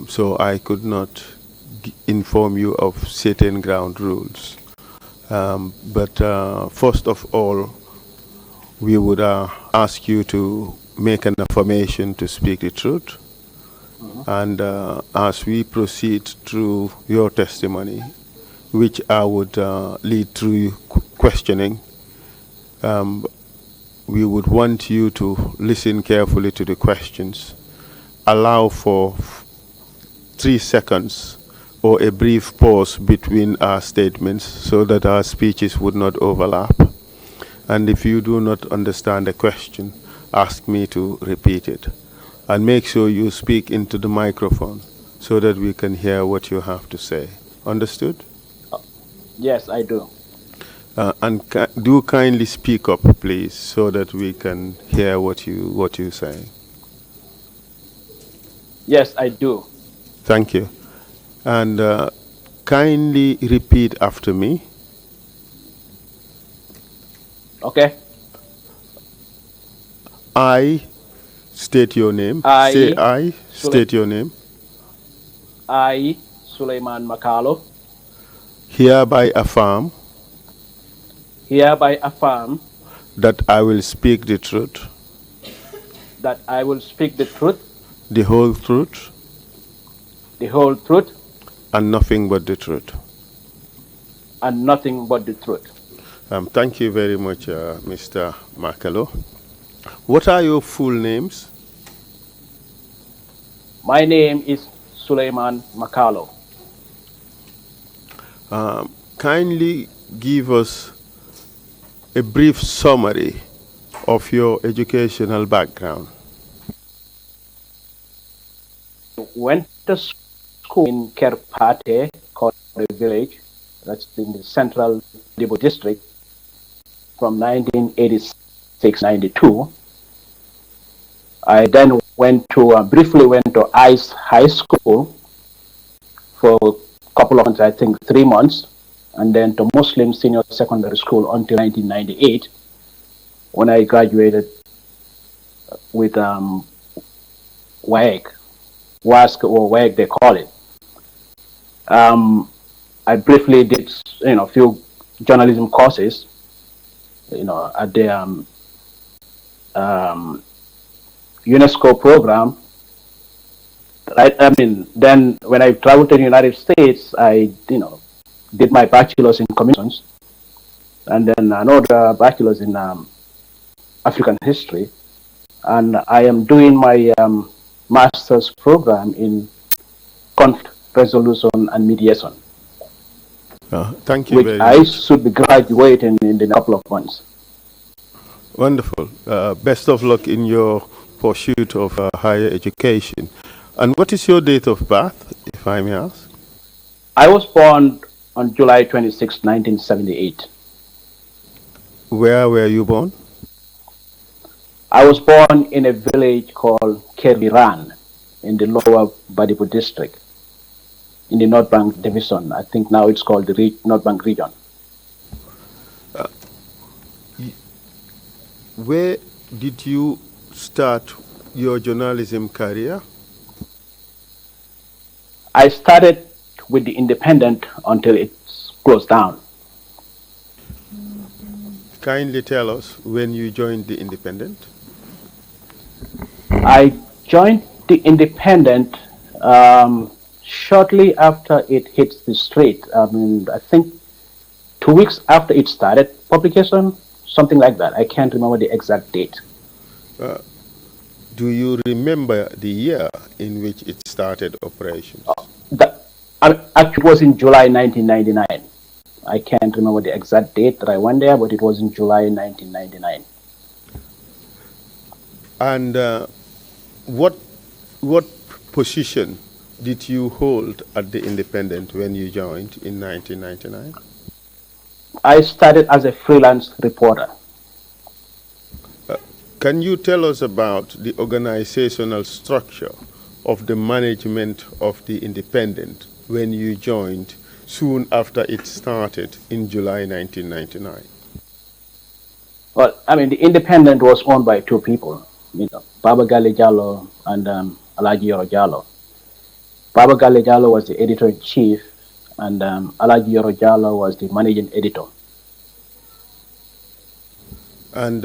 So I could not inform you of certain ground rules. But first of all, we would ask you to make an affirmation to speak the truth. And as we proceed through your testimony, which I would lead through questioning, we would want you to listen carefully to the questions, allow for 3 seconds or a brief pause between our statements so that our speeches would not overlap. And if you do not understand the question, ask me to repeat it. And make sure you speak into the microphone so that we can hear what you have to say. Understood? Yes, I do. And do kindly speak up, please, so that we can hear what you say. Yes, I do. Thank you. And kindly repeat after me. Okay. I state your name. Say I, I. State your name. I, Sulayman Makalo, Hereby affirm hereby affirm that I will speak the truth, that I will speak the truth, the whole truth, the whole truth, and nothing but the truth. and nothing but the truth. Thank you very much, Mr. Makalo. What are your full names? My name is Sulayman Makalo. Kindly give us a brief summary of your educational background. Went to school in Kerpate, called the village, that's in the central Dibo district, from 1986-92. I then briefly went to ICE High School for a couple of months, I think 3 months, and then to Muslim Senior Secondary School until 1998, when I graduated with WAG, WASC or WAG they call it. I briefly did, a few journalism courses, at the UNESCO program. Right. I mean, then when I traveled to the United States, I, did my bachelor's in communications, and then another bachelor's in African history, and I am doing my master's program in conflict resolution and mediation. Thank you which very I much. should be graduating in a couple of months. Wonderful. Best of luck in your pursuit of higher education. And what is your date of birth, if I may ask? I was born on July 26, 1978. Where were you born? I was born in a village called Keriran in the lower Badibu district in the North Bank division. I think now it's called the North Bank region. Where did you start your journalism career? I started with the Independent until it's closed down. Kindly tell us when you joined the Independent. I joined the Independent shortly after it hits the street. I mean, I think 2 weeks after it started publication, something like that. I can't remember the exact date. Do you remember the year in which it started operations? Actually, it was in July 1999. I can't remember the exact date that I went there, but it was in July 1999. And what position did you hold at the Independent when you joined in 1999? I started as a freelance reporter. Can you tell us about the organizational structure of the management of the Independent when you joined soon after it started in July 1999? Well, I mean, the Independent was owned by 2 people, Baba Gali Jallo and Alaji Yoro Jallo. Baba Gale Jallo was the editor-in-chief, and Alaji Yoro Jallo was the managing editor. And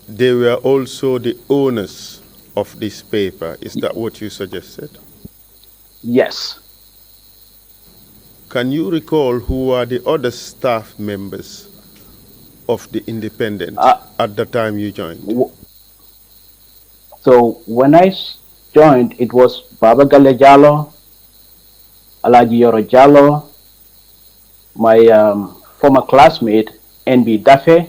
they were also the owners of this paper. Is that what you suggested? Yes. Can you recall who are the other staff members of the Independent at the time you joined? So when I joined, it was Baba Gale Jallo, Alaji Yoro Jallo, my former classmate, NB Dafe.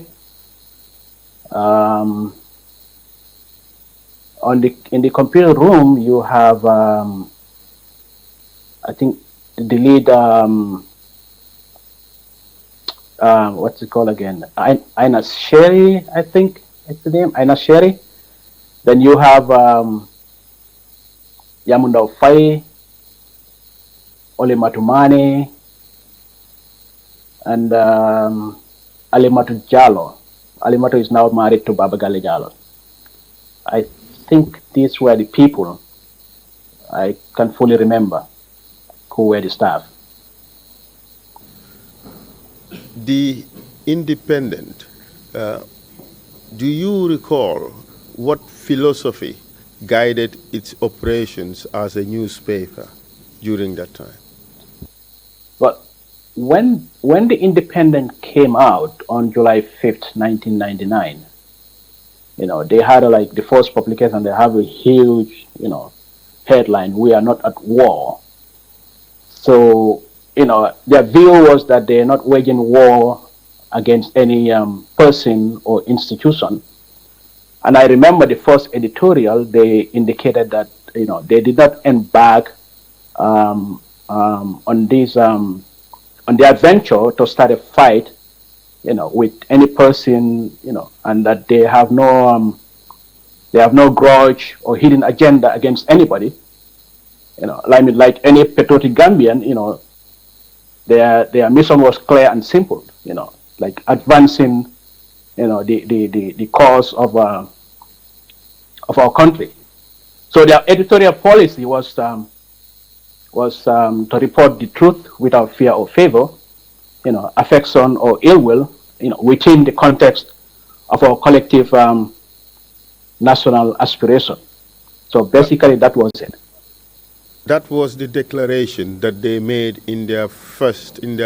In the computer room, you have, I think, the lead, what's it called again? Aina Sherry, I think it's the name, Aina Sherry. Then you have Yamunda Fai, Ole Matumane, and Alimatu Jallo. Alimatu is now married to Baba Gale Jallo. I think these were the people I can fully remember who were the staff. The Independent, do you recall what philosophy guided its operations as a newspaper during that time? But when the Independent came out on July 5th, 1999, they had the first publication, they have a huge, headline, "We are not at war." So, their view was that they're not waging war against any person or institution. And I remember the first editorial, they indicated that, they did not embark on this, on their venture to start a fight, with any person, and that they have no grudge or hidden agenda against anybody. Like any patriotic Gambian, their mission was clear and simple. Like advancing, the cause of our country. So their editorial policy was to report the truth without fear or favor, affection or ill will, within the context of our collective national aspiration. So basically, that was it. That was the declaration that they made in their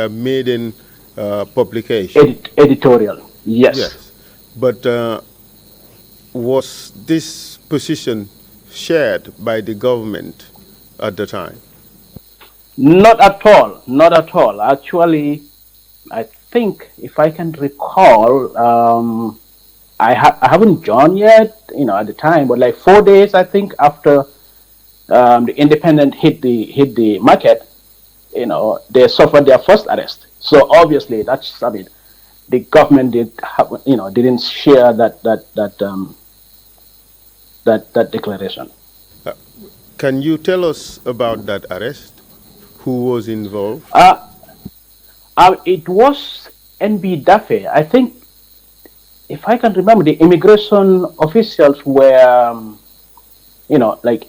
maiden publication. Editorial, yes. Yes, but was this position shared by the government at the time? Not at all. Not at all. Actually, I think if I can recall, I haven't joined yet, at the time, but like 4 days, I think, after the Independent hit the market, they suffered their first arrest. So obviously, the government didn't share that declaration. Can you tell us about that arrest? Who was involved? It was NB Dafe. I think, if I can remember, the immigration officials were,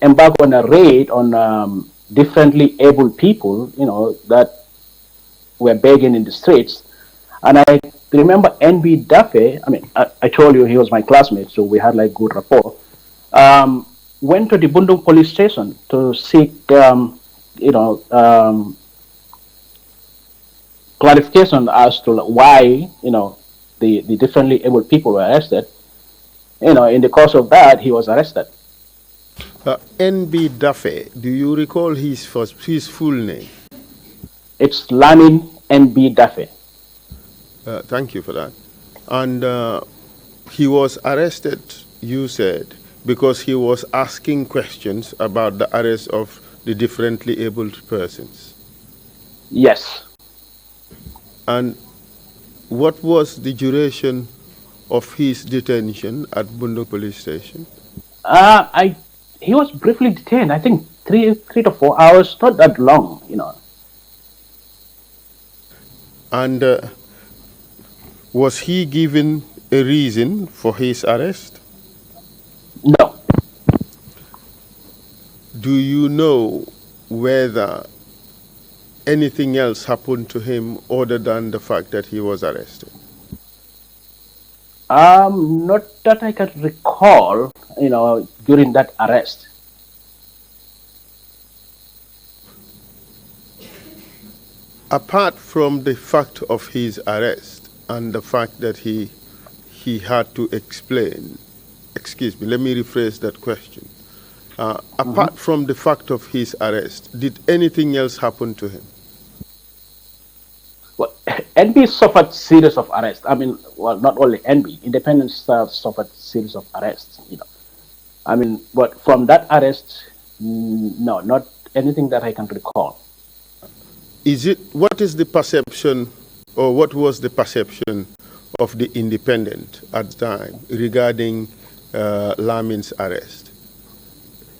embarked on a raid on differently able people, that were begging in the streets. And I remember NB Dafe, I told you he was my classmate, so we had good rapport. Went to the Bundung police station to seek, clarification as to why, the differently able people were arrested. In the course of that, he was arrested. NB Dafe, do you recall his full name? It's Lamin NB Dafe. Thank you for that. And he was arrested, you said, because he was asking questions about the arrest of the differently abled persons. Yes. And what was the duration of his detention at Bundung police station? He was briefly detained. I think 3 to 4 hours, not that long, And was he given a reason for his arrest? No. Do you know whether anything else happened to him other than the fact that he was arrested? Not that I can recall, during that arrest. Apart from the fact of his arrest and the fact that he had to explain, excuse me, let me rephrase that question. Apart from the fact of his arrest, did anything else happen to him? Well, NB suffered series of arrests. I mean, well, not only NB, independent staff suffered series of arrests. But from that arrest, no, not anything that I can recall. What is the perception, or what was the perception of the Independent at the time regarding Lamin's arrest?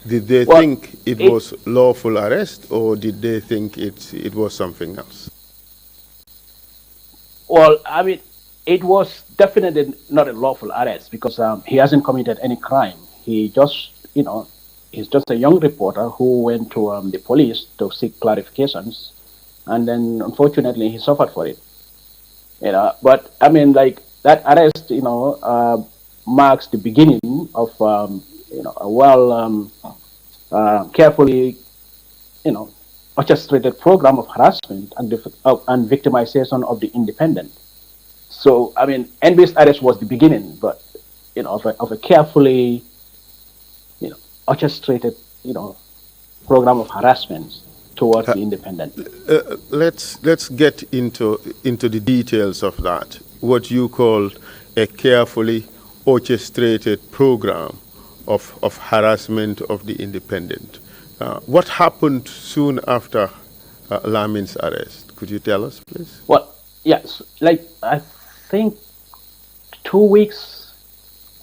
Did they think it was lawful arrest, or did they think it was something else? Well, it was definitely not a lawful arrest because he hasn't committed any crime. He just, he's just a young reporter who went to the police to seek clarifications, and then unfortunately he suffered for it. But that arrest, marks the beginning of a carefully, orchestrated program of harassment and victimization of the Independent. So NB's arrest was the beginning, but of a carefully, orchestrated, program of harassment towards the Independent. Let's get into the details of that. What you call a carefully orchestrated program of harassment of the Independent. What happened soon after Lamin's arrest? Could you tell us, please? Well, yes, I think 2 weeks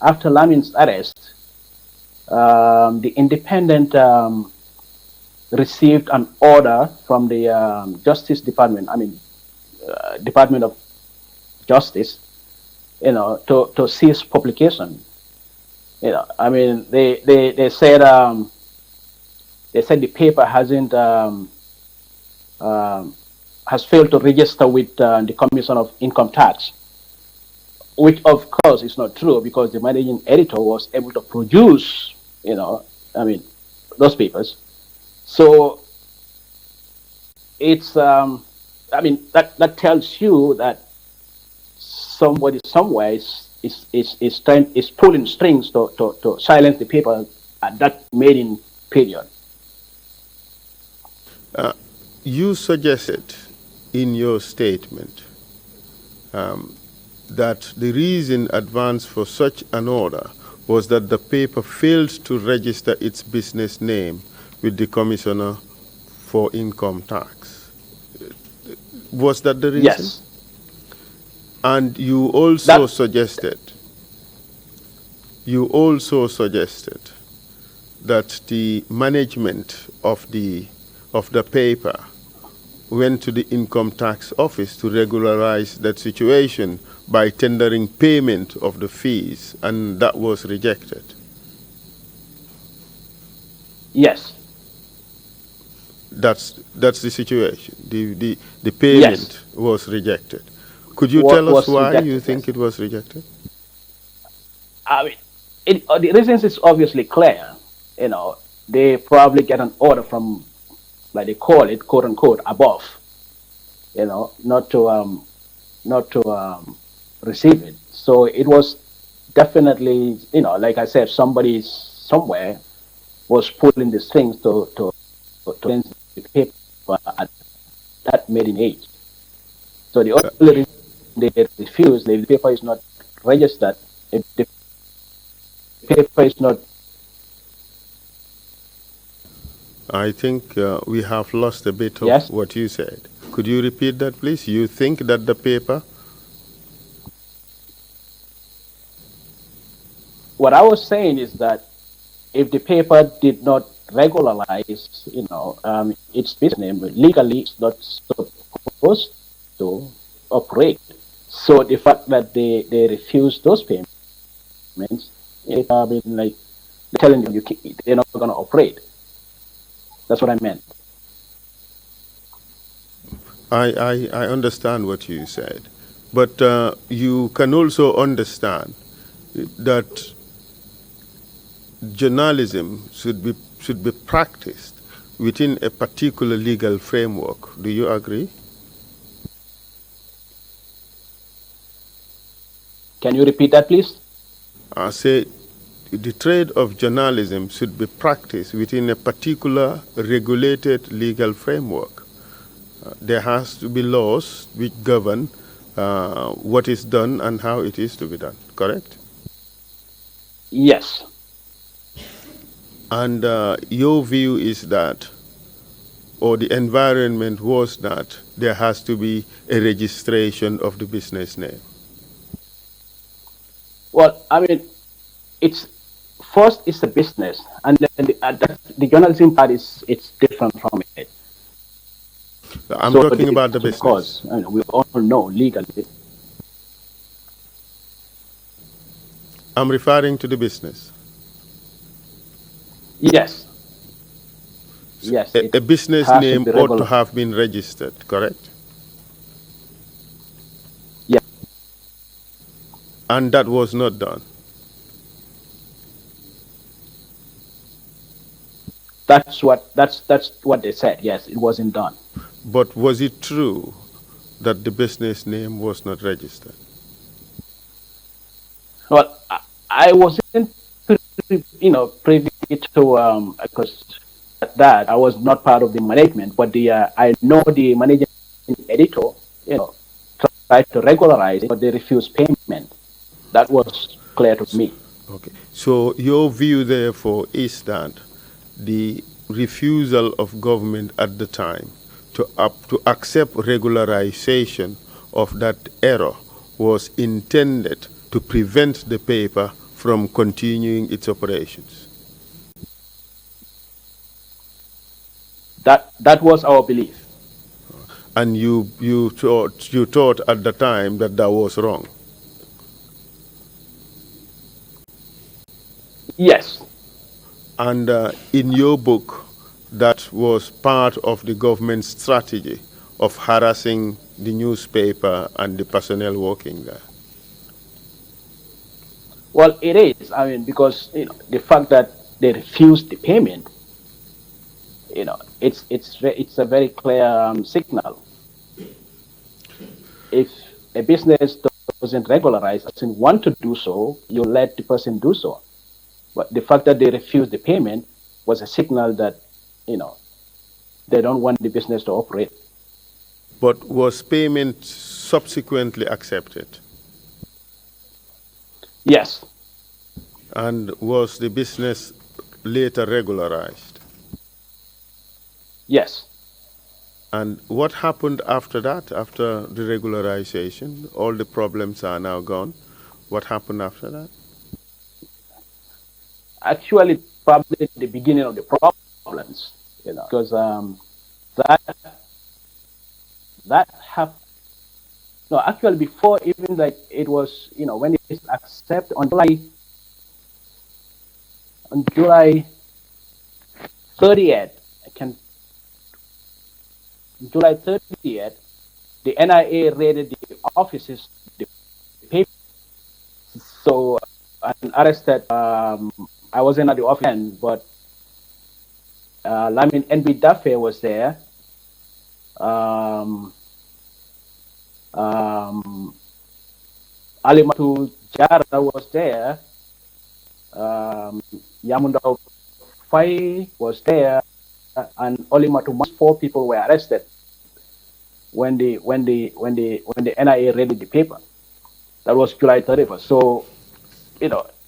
after Lamin's arrest, the Independent received an order from the Justice Department, Department of Justice, to cease publication. They said the paper has failed to register with the Commission of Income Tax, which of course is not true because the managing editor was able to produce, those papers. So it's, that tells you that somebody somewhere is pulling strings to silence the paper at that maiden period. You suggested in your statement that the reason advanced for such an order was that the paper failed to register its business name with the Commissioner for Income Tax. Was that the reason? Yes. And you also suggested that the management of the paper went to the Income Tax Office to regularize that situation by tendering payment of the fees, and that was rejected. Yes. That's the situation. The payment was rejected. Could you tell us why you think it was rejected? The reasons is obviously clear. They probably get an order from, like they call it, quote unquote, above. Not to receive it. So it was definitely, like I said, somebody somewhere was pulling the strings to cleanse the paper at that maiden age. So the only reason they refuse, if the paper is not registered, if the paper is not. I think we have lost a bit of what you said. Could you repeat that, please? You think that the paper? What I was saying is that if the paper did not regularize, its business name, legally it's not supposed to operate. So the fact that they refuse those payments, they're telling them they're not going to operate. That's what I meant. I understand what you said, but you can also understand that journalism should be practiced within a particular legal framework. Do you agree? Can you repeat that, please? I say the trade of journalism should be practiced within a particular regulated legal framework. There has to be laws which govern what is done and how it is to be done, correct? Yes. And your view is that, or the environment was that, there has to be a registration of the business name. Well, I mean, it's first it's a business, and then the journalism part is it's different from it. I'm So talking about the of business. course, we all know legally. I'm referring to the business. Yes, So yes, it a business has to name be ought to regular. have been registered, correct? Yeah, And that was not done. that's what they said. Yes, it wasn't done. But was it true that the business name was not registered? Well, I wasn't, privy to because that I was not part of the management, but the I know the managing editor, you know, tried to regularize it, but they refused payment. That was clear to me. Okay. So your view, therefore, is that the refusal of government at the time to accept regularization of that error was intended to prevent the paper from continuing its operations. That was our belief. And you thought at the time that that was wrong. Yes, And in your book, that was part of the government's strategy of harassing the newspaper and the personnel working there. well, it is. I mean, because the fact that they refused the payment, it's a very clear signal. If a business doesn't regularize, doesn't want to do so, you let the person do so. But the fact that they refused the payment was a signal that you know they don't want the business to operate. But was payment subsequently accepted? Yes, And was the business later regularized? yes. And what happened after that, after the regularization? All the problems are now gone. What happened after that? Actually, probably the beginning of the problems, because that that happened. No, actually, before even like it was, when it's accepted on July 30th, I can July 30th, the NIA raided the offices, the paper. So and arrested. I wasn't at the office then, but Lamin NB Dafe was there. Um, um, Alimatu Jara was there. Yamunda Fai was there, and Olimatu. 4 people were arrested when the NIA raided the paper. That was July 31st. So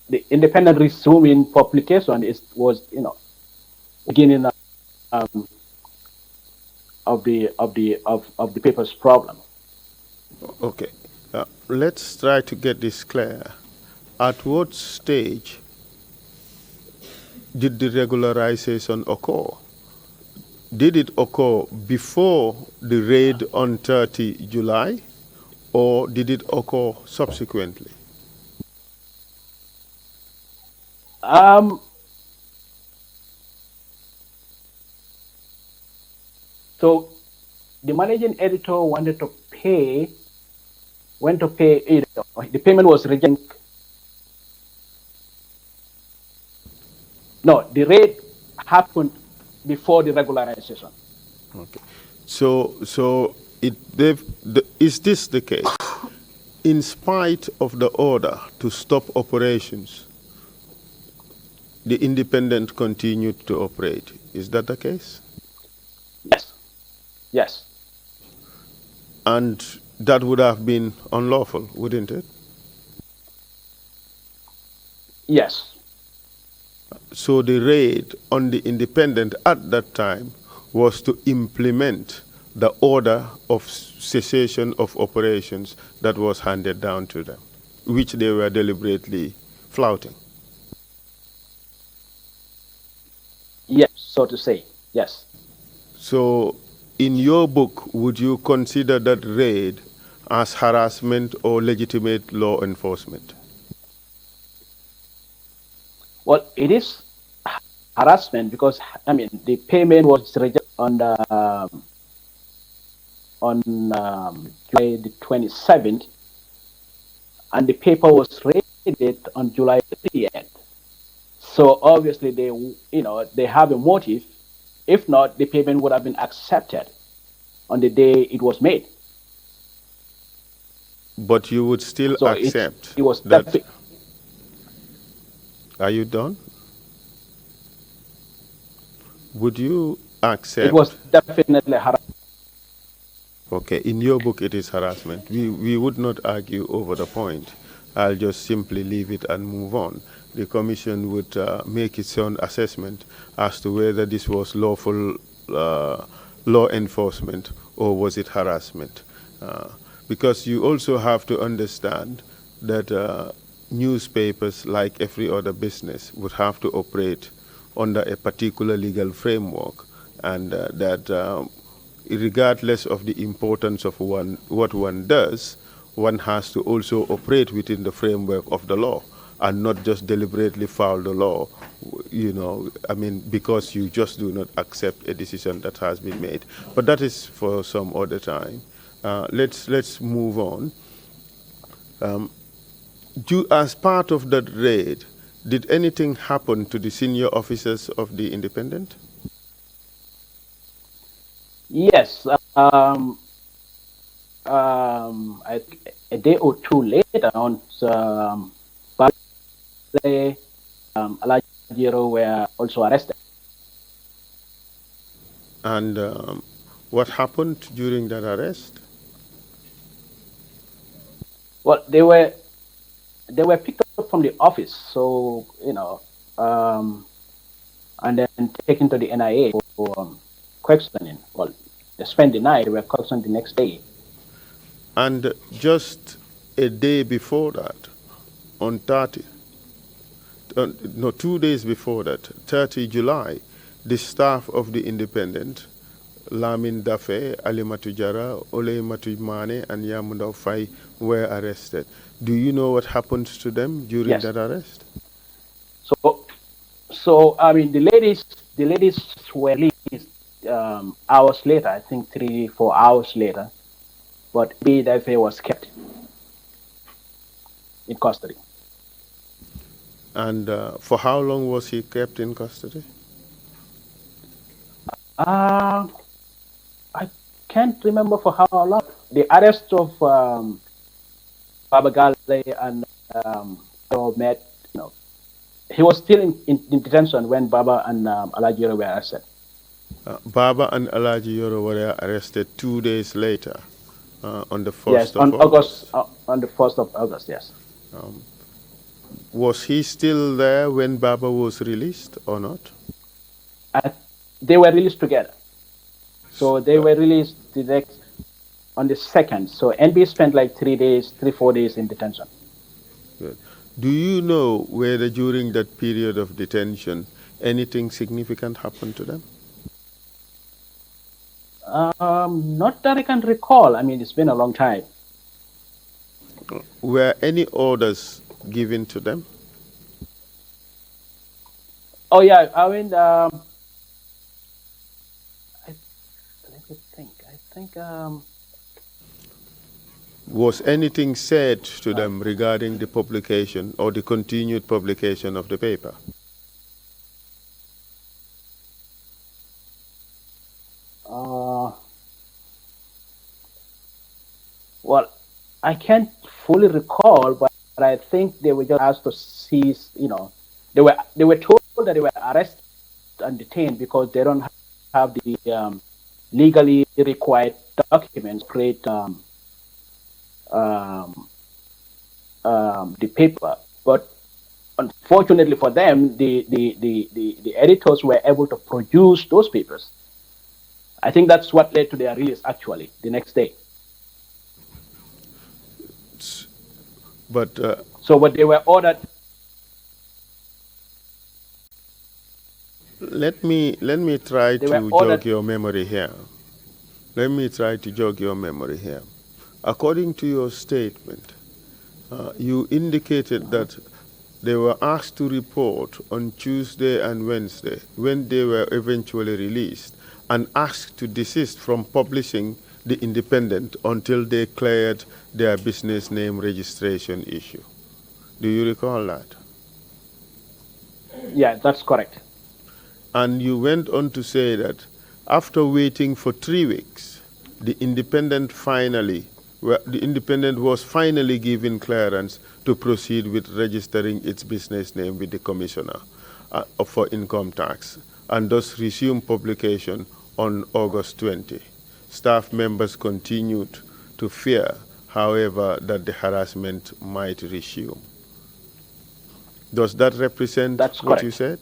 the independent resuming publication was beginning um, of the paper's problem. Okay. Let's try to get this clear. At what stage did the regularization occur? Did it occur before the raid on 30 July, or did it occur subsequently? Um, so the managing editor went to pay, the payment was rejected. No, the raid happened before the regularization. Okay. So is this the case? In spite of the order to stop operations, the independent continued to operate. Is that the case? Yes. Yes. And that would have been unlawful, wouldn't it? Yes. So the raid on the independent at that time was to implement the order of cessation of operations that was handed down to them, which they were deliberately flouting. Yes, so to say. Yes. So in your book, would you consider that raid as harassment or legitimate law enforcement? Well, it is harassment because the payment was rejected on July the 27th, and the paper was raided on July 30th. So obviously they have a motive. If not, the payment would have been accepted on the day it was made. But you would still So accept it was that. definitely. Are you done? Would you It was accept? definitely harassment. Okay, in your book it is harassment. We would not argue over the point. I'll just simply leave it and move on. The commission would make its own assessment as to whether this was lawful law enforcement or was it harassment. Because you also have to understand that newspapers, like every other business, would have to operate under a particular legal framework, and that regardless of the importance of what one does, one has to also operate within the framework of the law and not just deliberately foul the law, because you just do not accept a decision that has been made. But that is for some other time. Let's move on. As part of that raid, did anything happen to the senior officers of the independent? Yes. I think a day or two later on, Bale, Alajiro were also arrested. And what happened during that arrest? Well, they were picked up from the office, so and then taken to the NIA for questioning. Well, they spent the night. They were questioned the next day. And just a day before that, on 30, no, 2 days before that, 30 July, the staff of the Independent, Lamin Dafe, Ali Matujara, Ole Matujmane, and Yamunda Fai were arrested. Do you know what happened to them during Yes. that arrest? So the ladies were released hours later. I think 3-4 hours later. But Dafe was kept in custody. And for how long was he kept in custody? Uh, I can't remember for how long. The arrest of Baba Gale and met, he was still in detention when Baba and Alajiro were arrested. Baba and Alaji Yoro were arrested 2 days later, on the Yes, 1st of August. on the 1st of August, yes. Was he still there when Baba was released or not? Uh, they were released together. So they were released on the 2nd. So NB spent like 3-4 days in detention. Good. Do you know whether during that period of detention anything significant happened to them? Not that I can recall. It's been a long time. Were any orders given to them? Oh yeah, I think Was anything said to them regarding the publication or the continued publication of the paper? well, I can't fully recall, but I think they were just asked to cease. They were told that they were arrested and detained because they don't have the legally required documents to create um, the paper. But unfortunately for them, the editors were able to produce those papers. I think that's what led to their release actually the next day. But So, but they were ordered. let me try They were to jog ordered. your memory here. Let me try to jog your memory here. According to your statement, you indicated that they were asked to report on Tuesday and Wednesday when they were eventually released and asked to desist from publishing the Independent until they cleared their business name registration issue. Do you recall that? Yeah, that's correct. And you went on to say that after waiting for 3 weeks, the Independent was finally given clearance to proceed with registering its business name with the Commissioner for Income Tax and thus resume publication on August 20. Staff members continued to fear, however, that the harassment might resume. Does that represent That's what you correct. said?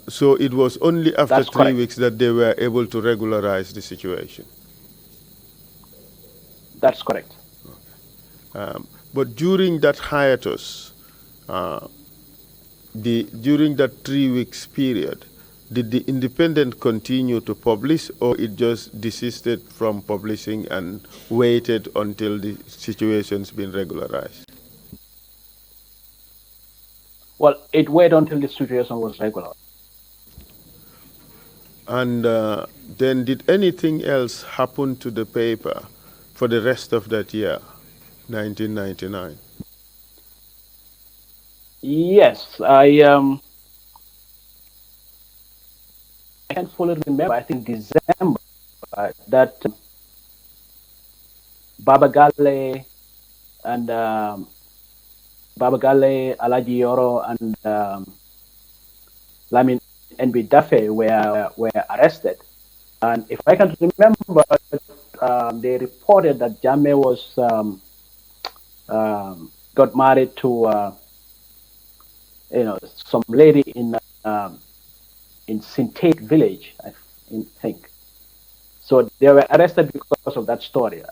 So it was only after That's three correct. weeks that they were able to regularize the situation. That's correct. But during that hiatus, uh, during that 3 weeks period, did the Independent continue to publish, or it just desisted from publishing and waited until the situation's been regularized? Well, it waited until the situation was regular. And then did anything else happen to the paper for the rest of that year, 1999? Yes, I can't fully remember. I think December that Baba Gale and Baba Gale, Alaji Yoro, and Lamin NB Dafe were arrested. And if I can remember, they reported that Jammeh was got married to some lady in Sintate village, I think. So they were arrested because of that story.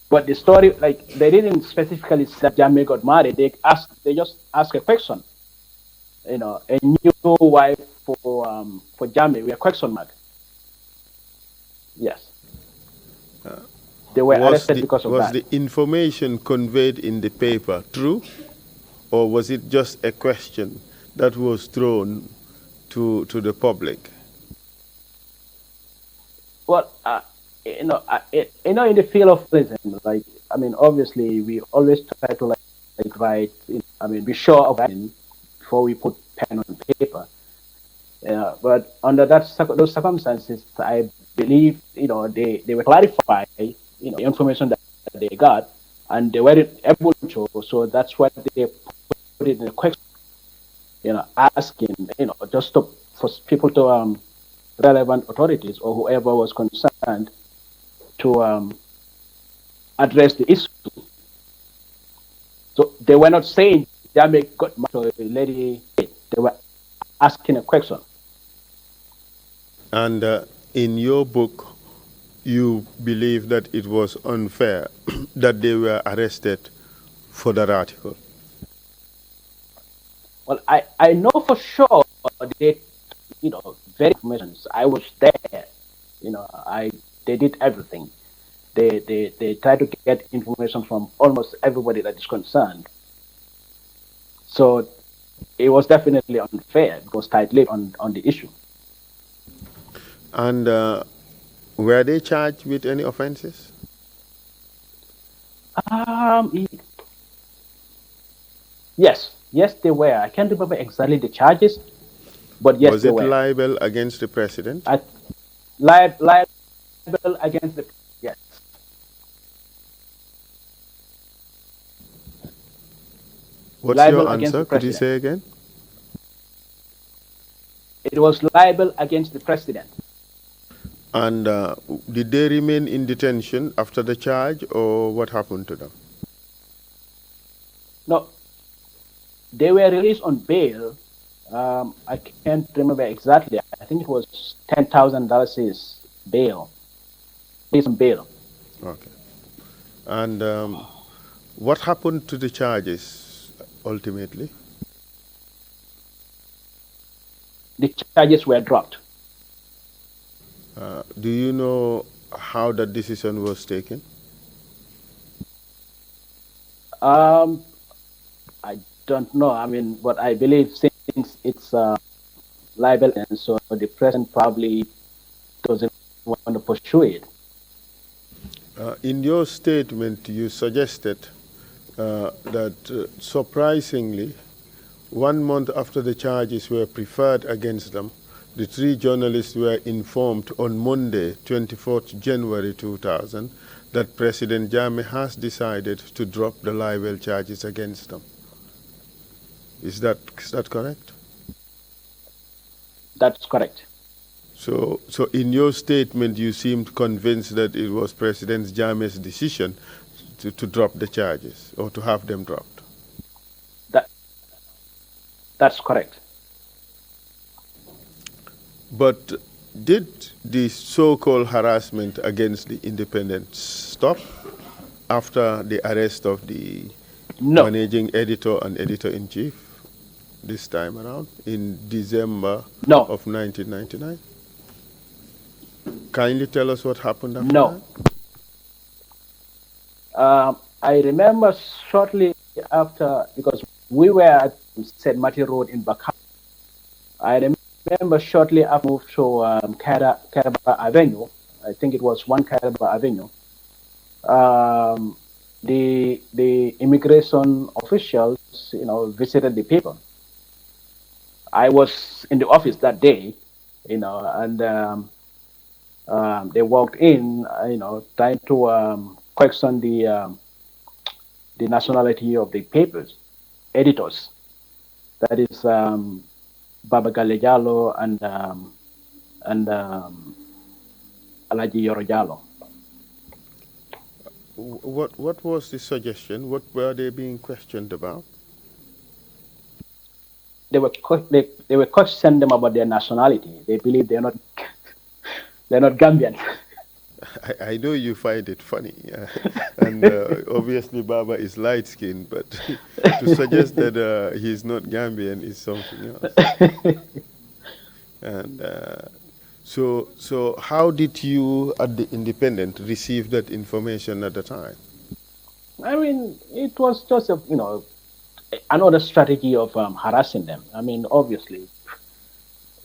But the story, like they didn't specifically say that Jammeh got married. They just asked a question. A new wife for Jammeh. We are question mark. Yes, they were arrested because of Was that. the information conveyed in the paper true, or was it just a question that was thrown to the public? Well, in the field of prison, like I mean, obviously we always try to like write. I mean, be sure of writing before we put pen on paper. But under those circumstances, I believe they were clarify the information that they got, and they weren't able to. So that's why they put it in a question. Asking just for people to relevant authorities or whoever was concerned to address the issue. So they were not saying Jamaica got married to a lady. They were asking a question. And in your book, you believe that it was unfair that they were arrested for that article. Well, I know for sure they very information. I was there. I they did everything. They tried to get information from almost everybody that is concerned. So it was definitely unfair because tight-lipped on the issue. And were they charged with any offenses? Yes, yes, they were. I can't remember exactly the charges, but yes, Was they it were. libel against the president? I, libel against the, yes. What's your Libel against answer? the Could you president. say again? It was libel against the president. And did they remain in detention after the charge, or what happened to them? No, they were released on bail. I can't remember exactly. I think it was $10,000 is bail. Released on bail. Okay. And what happened to the charges ultimately? The charges were dropped. Do you know how that decision was taken? Um, I don't know. I mean, but I believe since it's libel, and so the president probably doesn't want to pursue it. In your statement, you suggested that surprisingly, 1 month after the charges were preferred against them, the three journalists were informed on Monday, 24th January 2000, that President Jammeh has decided to drop the libel charges against them. Is that correct? That's correct. So in your statement, you seemed convinced that it was President Jammeh's decision to drop the charges or to have them dropped. That's correct. But did the so-called harassment against the independents stop after the arrest of the No, managing editor and editor-in-chief this time around in December no, of 1999? Kindly tell us what happened after that. no. I remember shortly after, because we were at St. Martin Road in Bakau. I remember shortly after I moved to Karaba Avenue. I think it was 1 Karaba Avenue. The immigration officials, visited the people. I was in the office that day, and they walked in, trying to question the nationality of the papers editors. That is Baba Galejalo and Alaji Yorojalo. What was the suggestion? What were they being questioned about? They were questioning them about their nationality. They believe they're not they're not Gambians. I know you find it funny, and obviously Baba is light-skinned, but to suggest that he's not Gambian is something else. And so how did you at the Independent receive that information at the time? I mean, it was just another strategy of harassing them. I mean, obviously,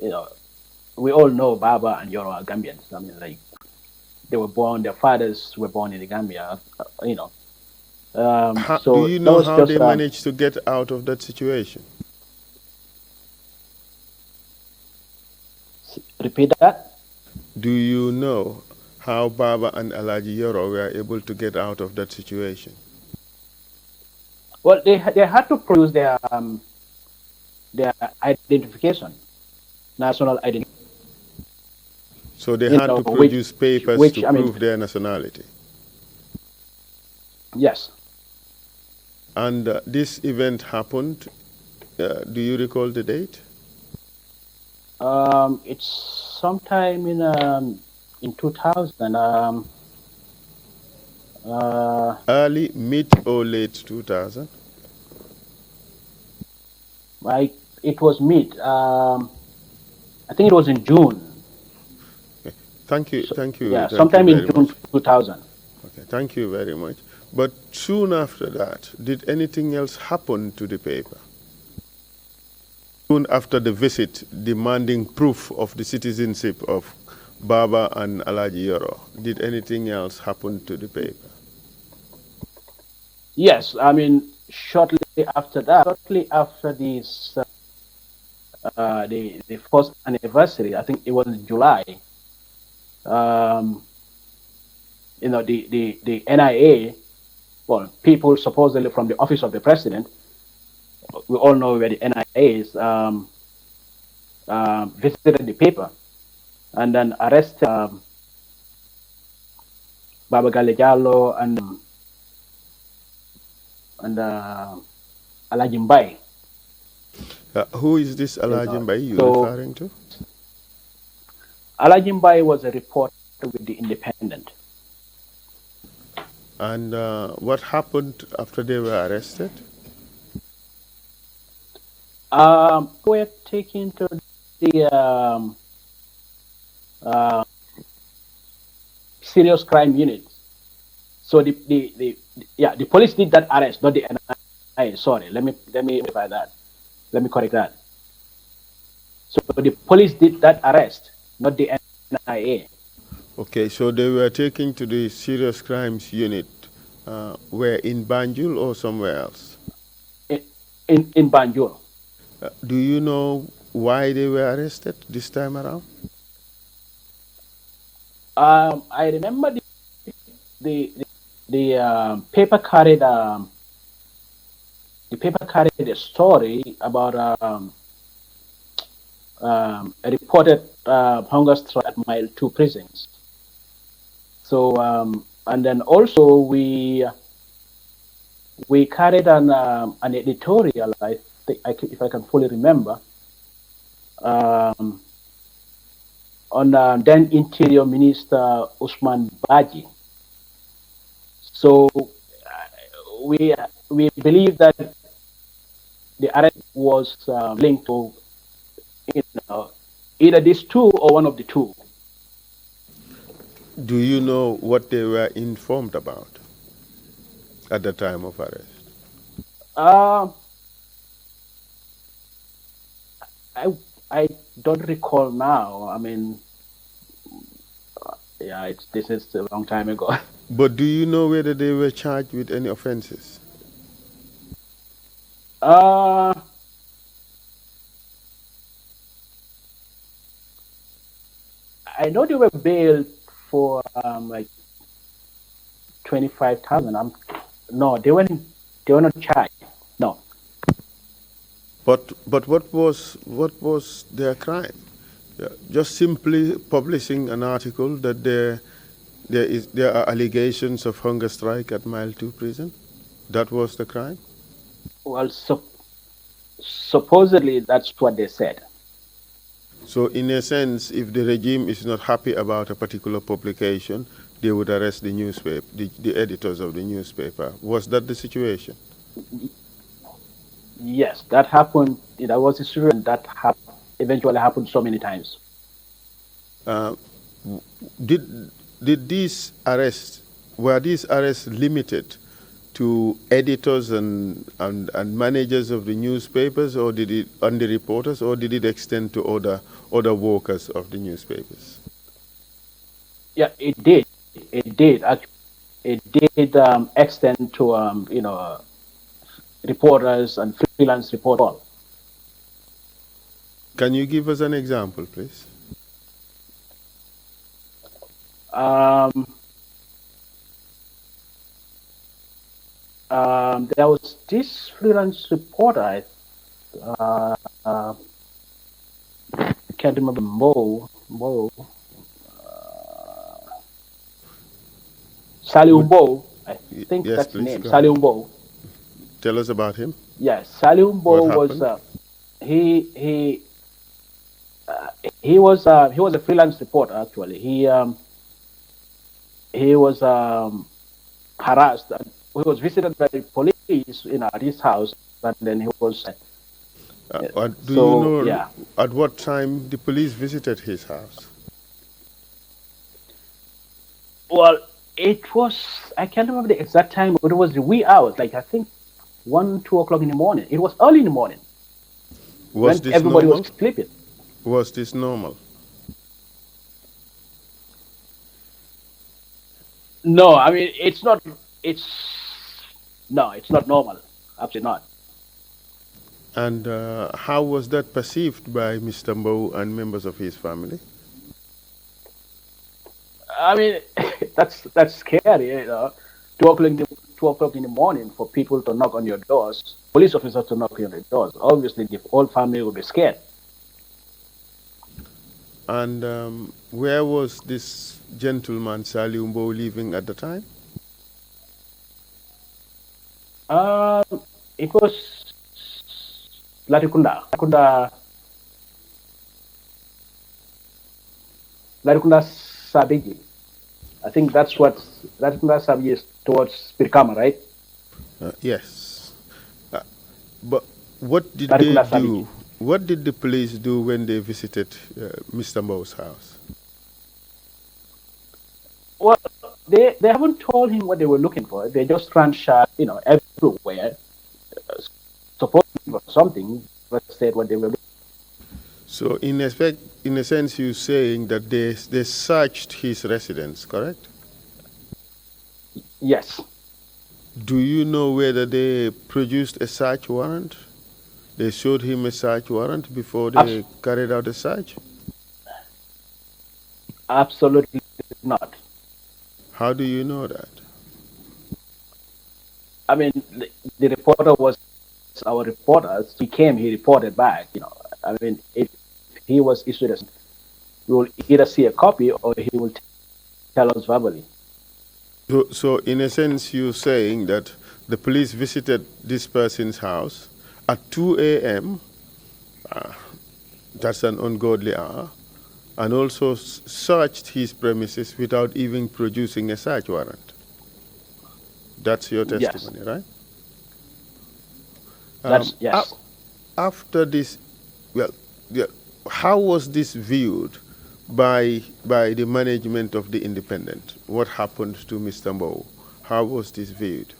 you know, we all know Baba and Yoro are Gambians. I mean, like their fathers were born in the Gambia. Do So you that know was how they just managed to get out of that situation? repeat that. Do you know how Baba and Alaji Yoro were able to get out of that situation? Well, they had to produce their identification, national identity. So they had to Which produce papers which to I mean, prove their nationality. yes. And this event happened, do you recall the date? It's sometime in 2000. Early, mid, or late 2000? It was mid. I think it was in June. Okay. Thank you, So, thank you, yeah, thank you sometime in very June much. 2000. Okay, thank you very much. But soon after that, did anything else happen to the paper? Soon after the visit demanding proof of the citizenship of Baba and Alaji Yoro. Did anything else happen to the paper? Yes, I mean, shortly after that, shortly after this, the first anniversary, I think it was in July. Um, the NIA, well, people supposedly from the office of the president, we all know where the NIA is, visited the paper and then arrested Baba Galejalo and Alaji Mbai. Who is this Alaji Mbai you So referring to? Alaji Mbai was a reporter with the Independent. And what happened after they were arrested? Were taken to the serious crime unit. So the police did that arrest, not the NIA. Sorry, let me verify that. Let me correct that. So the police did that arrest, not the NIA. Okay, so they were taken to the serious crimes unit, where in Banjul or somewhere else? In Banjul. Do you know why they were arrested this time around? I remember the paper carried a story about a reported hunger strike at Mile 2 prisons. So and then also we carried an editorial. I think if I can fully remember, um, on then Interior Minister Usman Baji. So we believe that the arrest was linked to, you know, either these two or one of the two. Do you know what they were informed about at the time of arrest? Uh, I I don't recall now. I mean, yeah, this is a long time ago. But do you know whether they were charged with any offenses? Uh, I know they were bailed for like 25,000. No, they were not charged. No. But what was their crime? Yeah, just simply publishing an article that there are allegations of hunger strike at Mile 2 prison. That was the crime. Well, supposedly that's what they said. So in a sense, if the regime is not happy about a particular publication, they would arrest the newspaper, the editors of the newspaper. Was that the situation? Yes, that happened. That was a situation that eventually happened so many times. Uh, did were these arrests limited to editors and managers of the newspapers, or did it and the reporters, or did it extend to other workers of the newspapers? Yeah, it did. It did actually. It did extend to reporters and freelance reporters. Can you give us an example, please? Um, there was this freelance reporter. I uh, can't remember Mo Saliu Mbo. I think Yes, that's the please name. go ahead. Saliu Mbo. Tell us about him. Yes, Saliu What Mbo was happened? he he he was a freelance reporter actually. He was harassed. He was visited by the police at his house, and then he was. Do you So know yeah, at what time the police visited his house? well, it was. I can't remember the exact time, but it was the wee hours. Like I think 1, 2 o'clock in the morning. It was early in the morning Was when this everybody was normal? sleeping. Was this normal? No, I mean it's not. It's no, it's not normal. Absolutely not. And how was that perceived by Mr. Mbow and members of his family? I mean, that's scary. 2 o'clock in the 2 o'clock in the morning for people to knock on your doors, police officers to knock on your doors. Obviously, the whole family will be scared. And where was this gentleman, Saliu Mbow, living at the time? Um, it was Larikunda Sabiji. I think that's what Larikunda Sabiji is towards Pirkama, right? Yes. But what did they Larikunda do? Sabiji. What did the police do when they visited Mr. Mbow's house? Well, they haven't told him what they were looking for. They just ran shot, everywhere, supporting for something, but said what they were looking So in effect, in a sense, you're saying that they searched his residence, correct? for. Yes, Do you know whether they produced a search warrant? They showed him a search warrant before they Abs- carried out the search? absolutely not. How do you know that? I mean, the reporter was our reporter. He came, he reported back. I mean, if he was issued a, we will either see a copy or he will tell us verbally. So in a sense, you're saying that the police visited this person's house at 2 a.m., that's an ungodly hour, and also searched his premises without even producing a search warrant. That's your Yes, testimony, right? that's yes. After this, well, yeah, how was this viewed by the management of the Independent? What happened to Mr. Mbow? How was this viewed?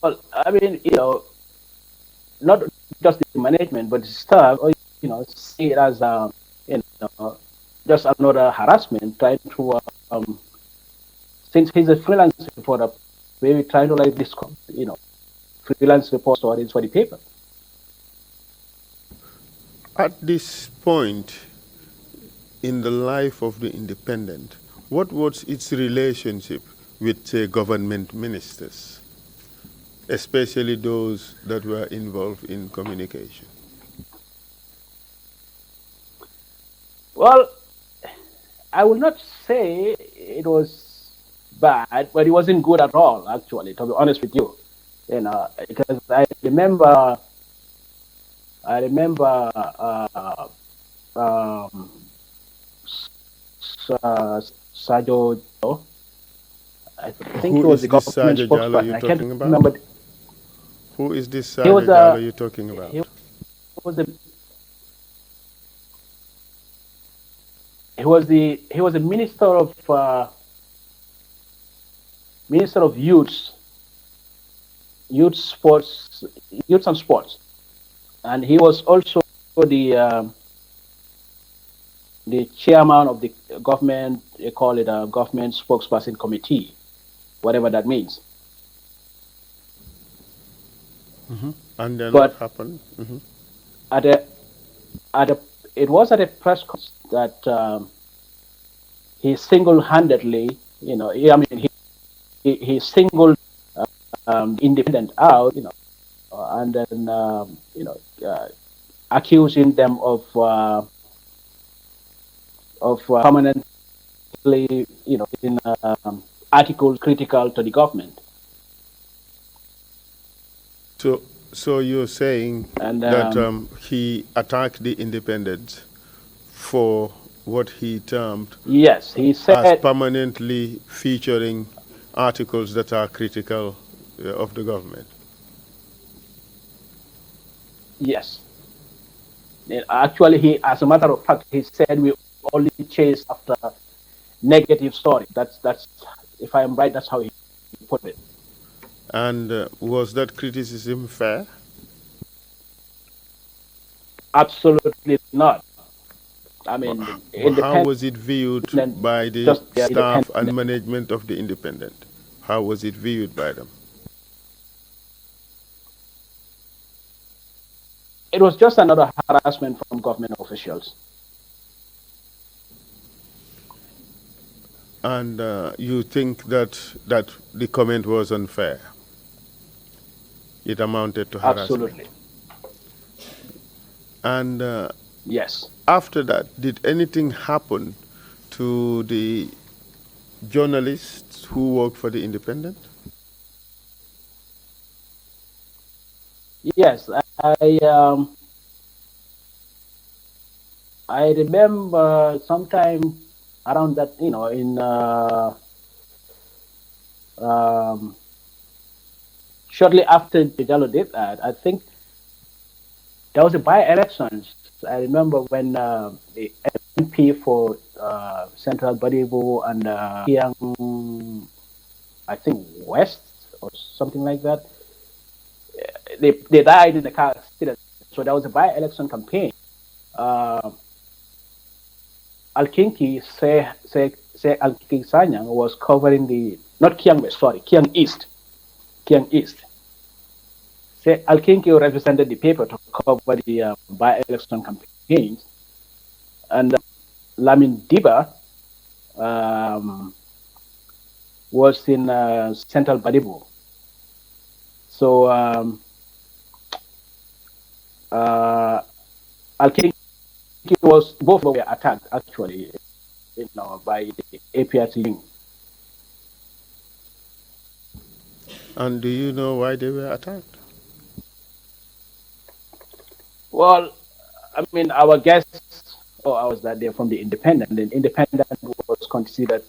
Well, I mean, not just the management, but the staff, or see it as just another harassment, trying to since he's a freelance reporter, maybe trying to like this, freelance report stories for the paper. At this point in the life of the Independent, what was its relationship with, say, government ministers, especially those that were involved in communication? Well, I will not say it was bad, but it wasn't good at all, actually, to be honest with you. Because I remember um, Sajo, I think he Who was is the this government Saja Jallo spokesperson. you're I can't talking about? remember. Who is this He was Saja a Jallo you're talking he about? was the he was a minister of sports, youth and sports, and he was also the chairman of the government. They call it a government spokesperson committee, whatever that means. And then what But happened? at a at a it was at a press conference that he single-handedly, I mean, he singled independent out, and then accusing them of permanently, in articles critical to the government. So you're saying And that he attacked the Independents for what he termed yes, he as said permanently featuring articles that are critical of the government. yes. Actually, as a matter of fact, he said we only chase after negative story. That's if I am right, that's how he put it. And was that criticism fair? Absolutely not. I mean, But how independent, was it viewed by the just their staff and independent. management of the Independent? How was it viewed by them? It was just another harassment from government officials. And you think that the comment was unfair? It amounted to harassment. Absolutely. And Yes. after that, did anything happen to the journalists who work for the Independent? Yes. I remember sometime around that, in um, shortly after Jalo did that, I think there was a by-elections. I remember when the MP for Central Badibu and Kiang, I think West or something like that, they died in the car accident. So there was a by-election campaign. Uh, Alkinki say Alkinki Sanyang was covering the not Kiang West, sorry, Kiang East. Kiang East. Say Alkinki represented the paper to cover the by-election campaigns, and Lamin Diba was in Central Badibu. So uh, Alkinki was both were attacked actually, by the APRC. And do you know why they were attacked? Well, I mean, our guests or ours that they're from the independent, and independent was considered,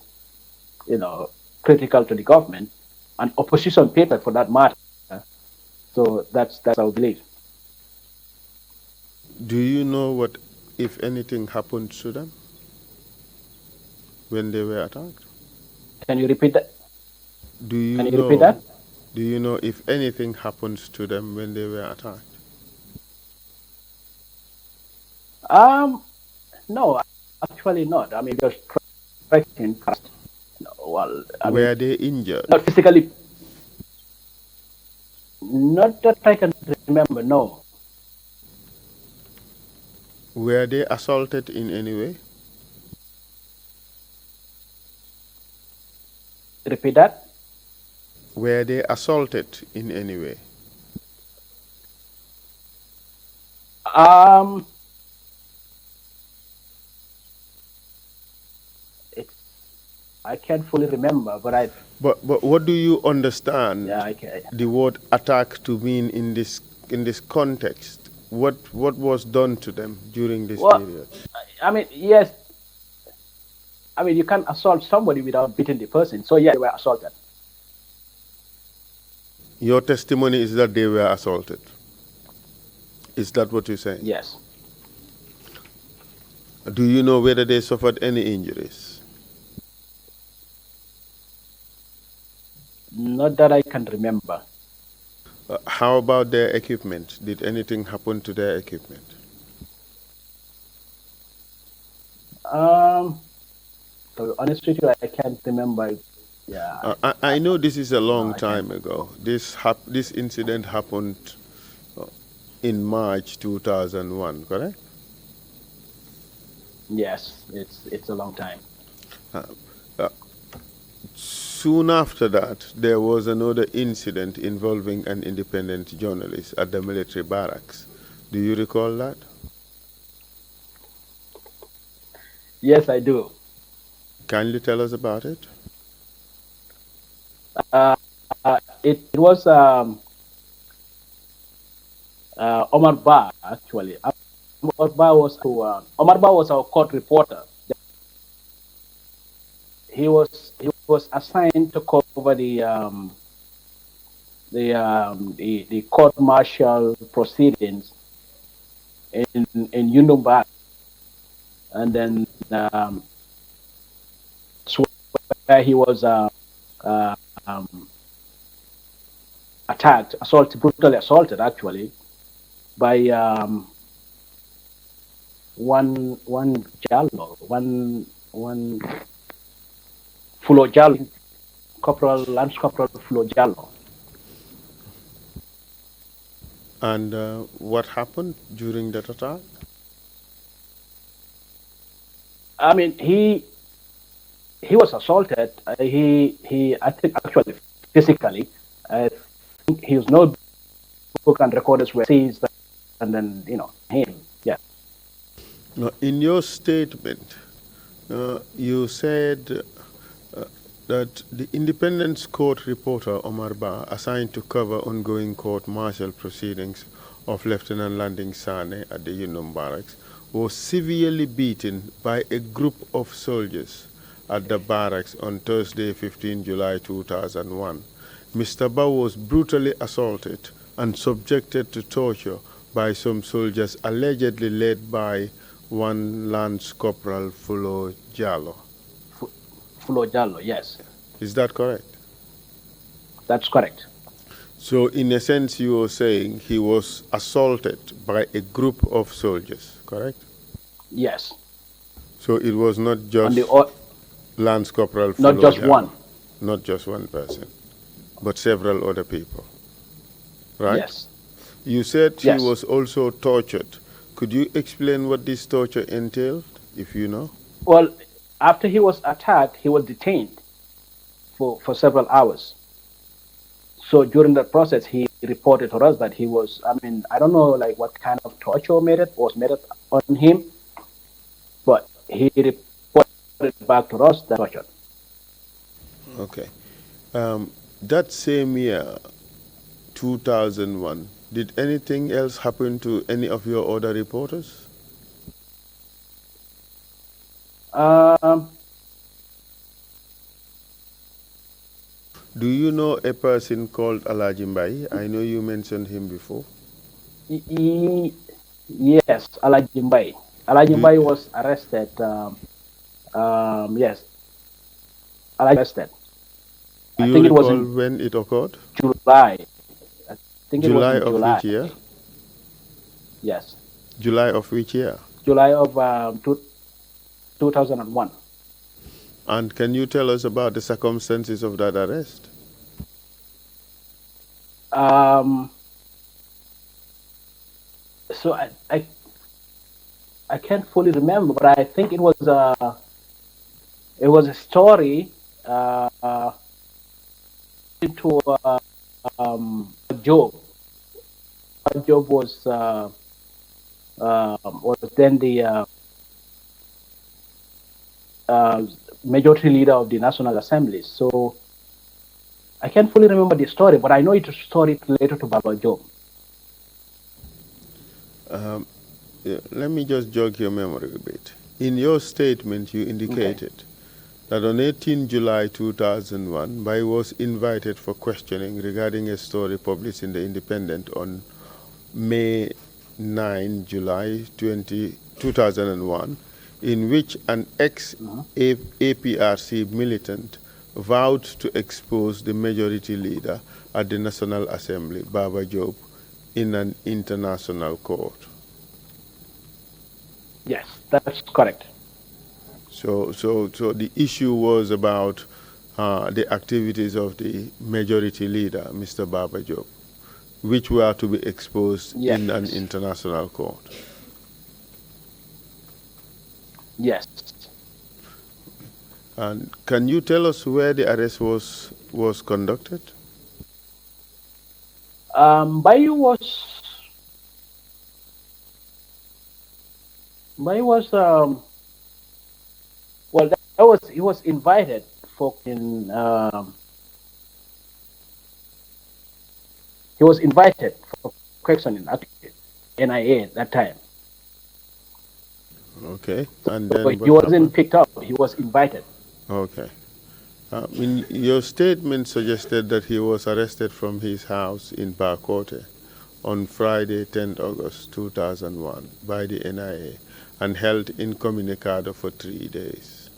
critical to the government, and opposition paper for that matter. So that's our belief. Do you know what, if anything, happened to them when they were attacked? Can you repeat that? Do you Can you repeat that? know? Do you know if anything happened to them when they were attacked? Um, no, actually not. I mean, just striking. Well, I mean, Were they injured? not physically, not that I can remember. No. Were they assaulted in any way? Repeat that. Were they assaulted in any way? Um, it's I can't fully remember, but But what do you understand yeah, I can. the word attack to mean in this context? What was done to them during this Well, period? I mean, yes. I mean, you can't assault somebody without beating the person. So yeah, they were assaulted. Your testimony is that they were assaulted. Is that what you're saying? Yes. Do you know whether they suffered any injuries? Not that I can remember. How about their equipment? Did anything happen to their equipment? Um, to be honest with you, I can't remember. Yeah. I know this is a No, long I can't. time ago. This incident happened in March 2001, correct? Yes, it's a long time. Uh, Soon after that, there was another incident involving an independent journalist at the military barracks. Do you recall that? Yes, I do. Kindly tell us about it. Uh, it was Omar Ba actually. Omar Ba was our court reporter. He was assigned to cover the court martial proceedings in Yundum, and then where he was uh, um, brutally assaulted actually by one Jallo, one Fulo Jallo, Lance Corporal Fulo Jallo. And what happened during that attack? I mean, he was assaulted. He I think actually physically. I think his notebook and recorders were seized, and then him. Yeah. Now, in your statement, you said that the Independence Court reporter Omar Ba, assigned to cover ongoing court-martial proceedings of Lieutenant Landing Sane at the Unum Barracks, was severely beaten by a group of soldiers at the barracks on Thursday, 15 July 2001. Mr. Ba was brutally assaulted and subjected to torture by some soldiers allegedly led by one Lance Corporal Fulo Jallo. Fulo Jallo, yes. Is that correct? That's correct. So, in a sense, you are saying he was assaulted by a group of soldiers, correct? Yes. So it was not just Lance Corporal not Fulo just Jallo, one. not just one person, but several other people, right? Yes. You said Yes. he was also tortured. Could you explain what this torture entailed, if you know? Well, after he was attacked, he was detained for several hours. So during that process, he reported to us that he was, I mean, I don't know like what kind of torture was made on him, but he reported back to us that torture. Okay. That same year, 2001, did anything else happen to any of your other reporters? Do you know a person called Alaji Mbai? I know you mentioned him before. Yes, Alaji Mbai. Alaji Mbai was arrested. Yes, Alaji arrested. Do I you think it was recall in when it occurred? July. I think it was July in of July. which year? Yes. July of which year? July of 2001. And can you tell us about the circumstances of that arrest? So I can't fully remember, but I think it was a story to Job. Job was then the majority leader of the National Assembly. So I can't fully remember the story, but I know it's a story related to Baba Job. Let me just jog your memory a bit. In your statement, you indicated that on 18 July 2001, Bai was invited for questioning regarding a story published in The Independent on May 9, July 2001, in which an ex-APRC militant vowed to expose the majority leader at the National Assembly, Baba Job, in an international court. Yes, that's correct. So the issue was about the activities of the majority leader, Mr. Baba Job, which were to be exposed in an international court. Yes. And can you tell us where the arrest was conducted? Bayu was well, he was invited for he was invited for questioning at NIA at that time. Okay, and then but he wasn't picked up. He was invited. Okay. Your statement suggested that he was arrested from his house in Barcote on Friday, 10th August 2001 by the NIA and held incommunicado for 3 days.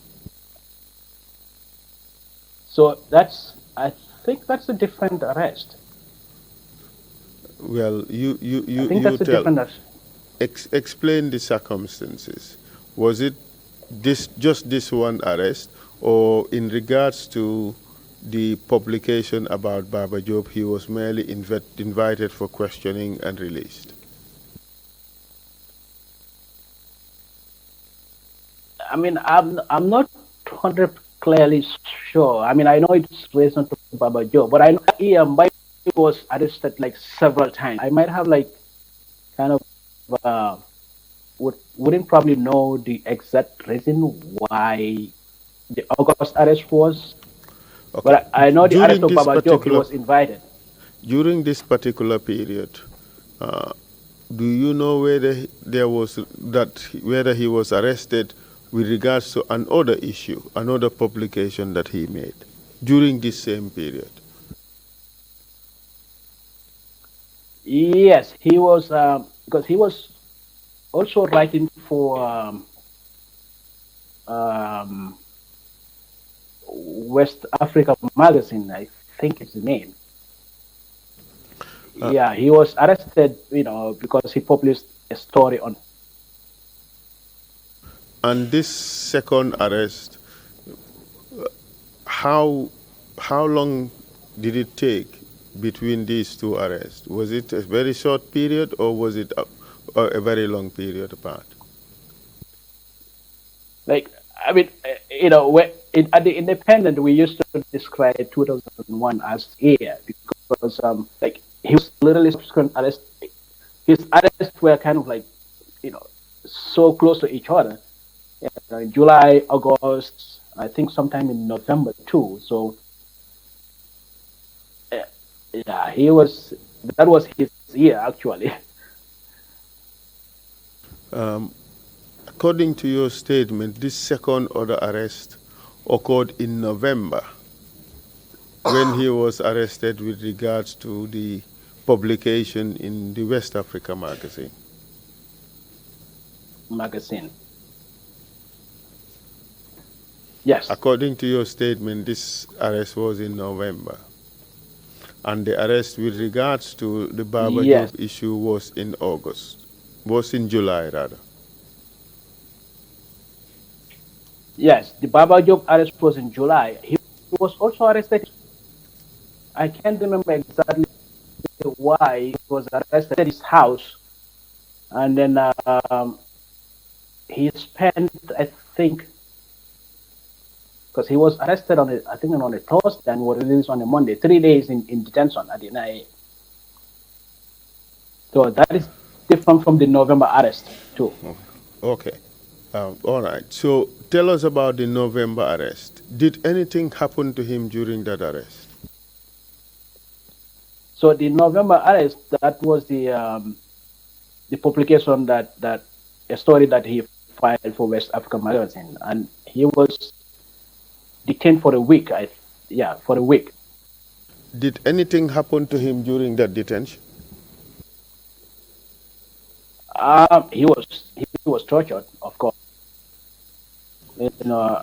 So I think that's a different arrest. Well, you I think that's a different arrest. explain the circumstances. Was it just this one arrest, or in regards to the publication about Baba Job, he was merely invited for questioning and released? I mean, I'm not 100 clearly sure. I mean, I know it's relation to Baba Joe, but I know Mbai was arrested like several times. I might have like kind of wouldn't probably know the exact reason why the August arrest was, Okay. but I know the arrest During of this Baba Job, he particular was invited. during this particular period, uh, do you know whether whether he was arrested with regards to another issue, another publication that he made during this same period? Yes, he was because he was also writing for um, West Africa magazine. I think it's the name. Uh, Yeah, he was arrested, because he published a story on. and this second arrest, how how long did it take between these two arrests? Was it a very short period, or was it a very long period apart? Like, I mean, at the Independent, we used to describe 2001 as year because, like, he was literally subsequent arrest. His arrests were kind of like, you know, so close to each other. In July, August, I think sometime in November too. So, uh, yeah, that was his year actually. According to your statement, this second order arrest occurred in November when he was arrested with regards to the publication in the West Africa magazine. Magazine. Yes. According to your statement, this arrest was in November, and the arrest with regards to the Baba Yes. Job issue was in July rather. Yes. The Baba Job arrest was in July. He was also arrested. I can't remember exactly why he was arrested at his house, and then he spent, I think, because he was arrested I think on a Thursday and was released on a Monday, 3 days in detention at the NIA. So that is different from the November arrest too. Okay. All right. So tell us about the November arrest. Did anything happen to him during that arrest? So the November arrest, that was the publication that a story that he filed for West Africa magazine, and he was detained for a week. Yeah, for a week. Did anything happen to him during that detention? He was tortured, of course.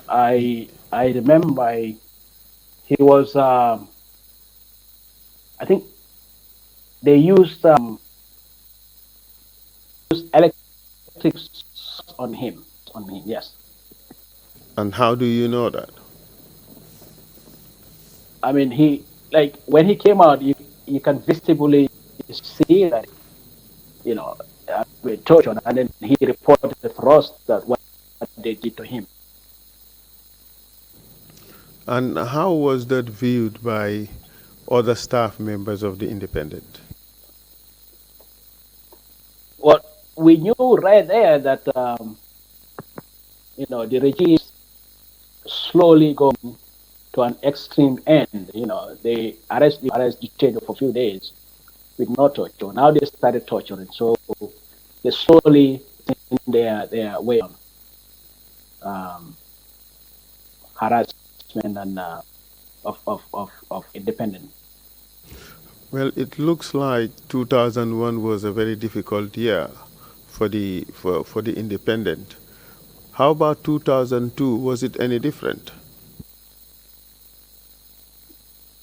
I remember he was. I think they used electric on him. On him, yes. And how do you know that? I mean, like when he came out, you can visibly see that tortured, and then he reported for us that what they did to him. And how was that viewed by other staff members of the Independent? Well, we knew right there that the regime is slowly going to an extreme end. They arrest detained for a few days with no torture. Now they started torturing, so they slowly in their way on um, harassment and of independence. Well, it looks like 2001 was a very difficult year for the Independent. How about 2002? Was it any different?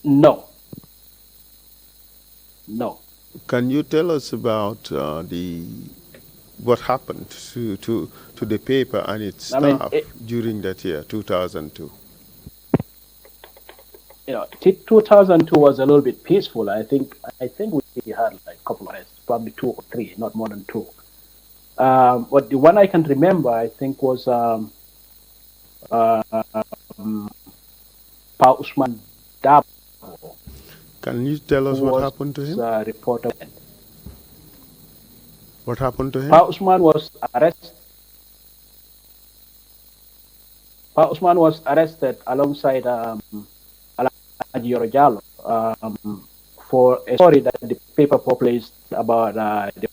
No, no. Can you tell us about what happened to the paper and its staff during that year, 2002? 2002 was a little bit peaceful. I think we had like a couple of arrests, probably 2 or 3, not more than 2. But the one I can remember, I think, was Pa Usman Dabo. Can you tell us what happened to him? Reporter. What happened to him? Pa Usman was arrested. Pa Usman was arrested alongside Alaji Yorojalo for a story that the paper published about the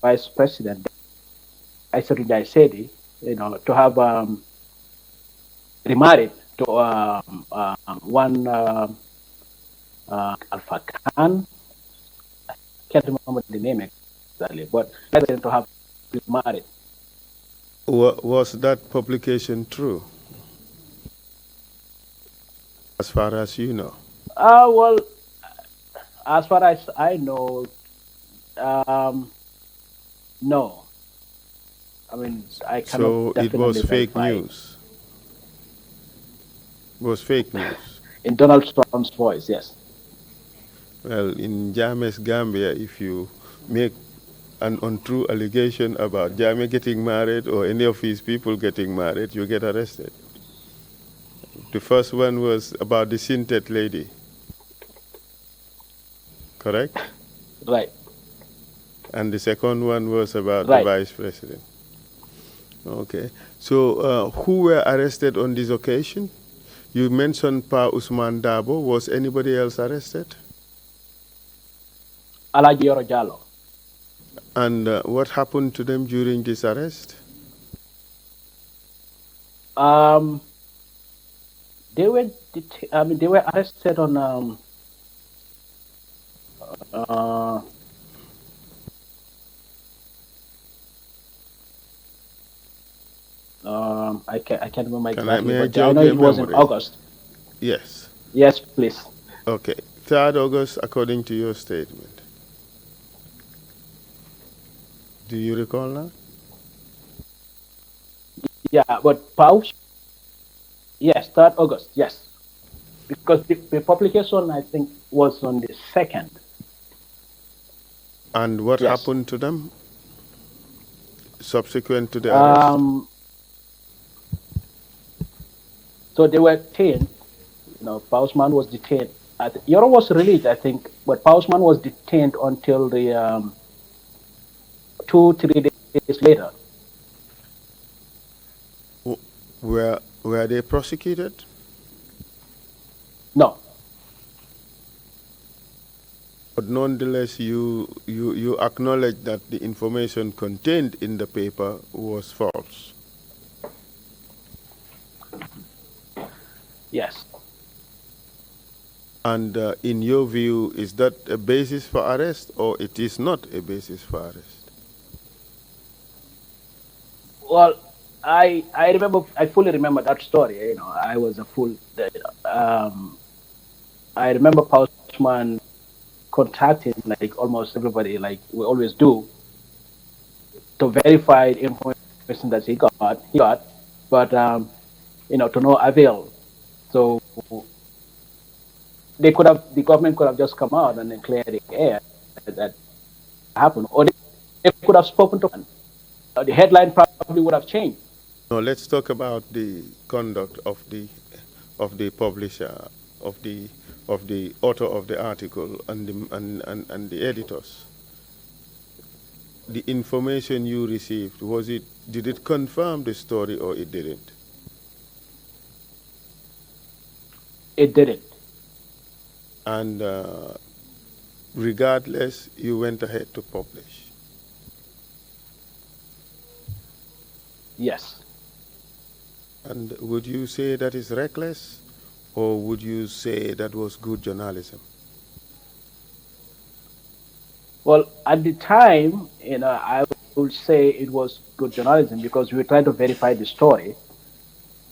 vice president, Aissatou Sedi, to have remarried to one Alpha Khan. I can't remember the name exactly, but to have remarried. Was that publication true? As far as you know? Well, as far as I know, no. I mean, I cannot. So it was fake news. It was fake news. In Donald Trump's voice, yes. Well, in Jammeh's Gambia, if you make an untrue allegation about Jammeh getting married or any of his people getting married, you get arrested. The first one was about the Sintet lady. Correct? Right. And the second one was about the vice president. Okay. So who were arrested on this occasion? You mentioned Pa Usman Dabo. Was anybody else arrested? Alaji Yorojalo. And what happened to them during this arrest? They were arrested on I can't remember exactly. May I but I know it was in August. Yes. Yes, please. Okay. 3rd August, according to your statement. Do you recall that? Yeah, but Paus. Yes, 3rd August. Yes, because the publication I think was on the 2nd. And what happened to them subsequent to the arrest? So they were detained. Pausman was detained. Yoro was released, I think, but Pausman was detained until the 2-3 days later. Were they prosecuted? No. But nonetheless, you acknowledge that the information contained in the paper was false. Yes. And in your view, is that a basis for arrest or it is not a basis for arrest? Well, I fully remember that story. I was a fool. I remember Pausman contacting like almost everybody, like we always do, to verify the information that he got, but to no avail. So the government could have just come out and then cleared the air that happened, or they could have spoken to him. The headline probably would have changed. No, let's talk about the conduct of the publisher, of the author of the article, and the editors. The information you received, did it confirm the story or it didn't? It didn't. And regardless, you went ahead to publish. Yes. And would you say that is reckless, or would you say that was good journalism? Well, at the time, I would say it was good journalism because we were trying to verify the story.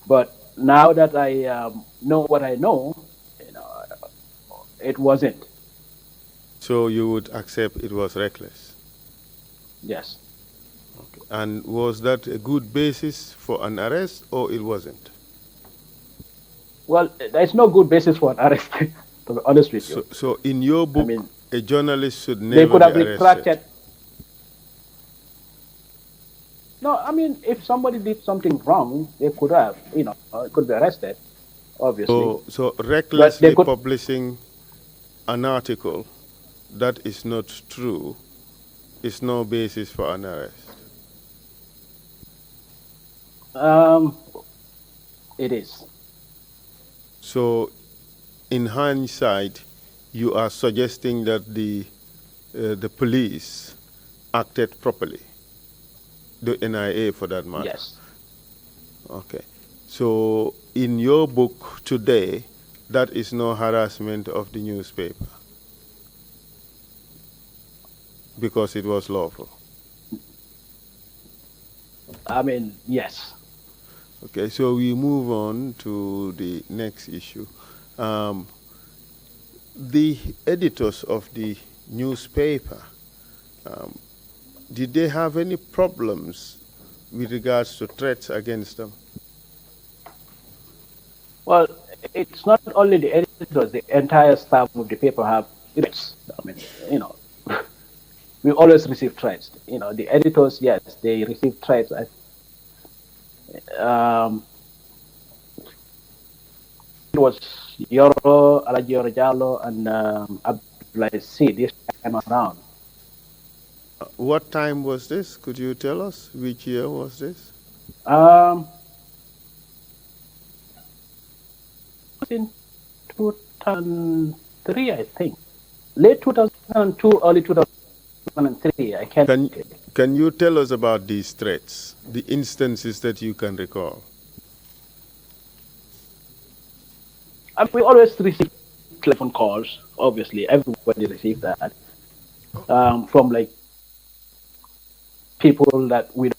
But now that I know what I know, it wasn't. So you would accept it was reckless? Yes. Okay. And was that a good basis for an arrest, or it wasn't? Well, there's no good basis for an arrest, to be honest with you. So in your I book, mean, a journalist should they never could be have arrested. retracted. No, I mean, if somebody did something wrong, they could have, could be arrested, obviously. So But they recklessly could, publishing an article that is not true is no basis for an arrest. um, it is. So in hindsight, you are suggesting that the police acted properly, the NIA for that matter. Yes. Okay. So in your book today, that is no harassment of the newspaper because it was lawful. I mean, yes. Okay, so we move on to the next issue. Um, the editors of the newspaper, um, did they have any problems with regards to threats against them? Well, it's not only the editors, the entire staff of the paper have threats. I mean, we always receive threats. The editors, yes, they receive threats. Um, it was Yoro, Alaji Jalo, and Abdullah C this time around. What time was this? Could you tell us which year was this? Um, in 2003, I think. Late 2002, early 2003. I can't. Can you tell us about these threats, the instances that you can recall? We always receive telephone calls. Obviously, everybody receives that from like people that we,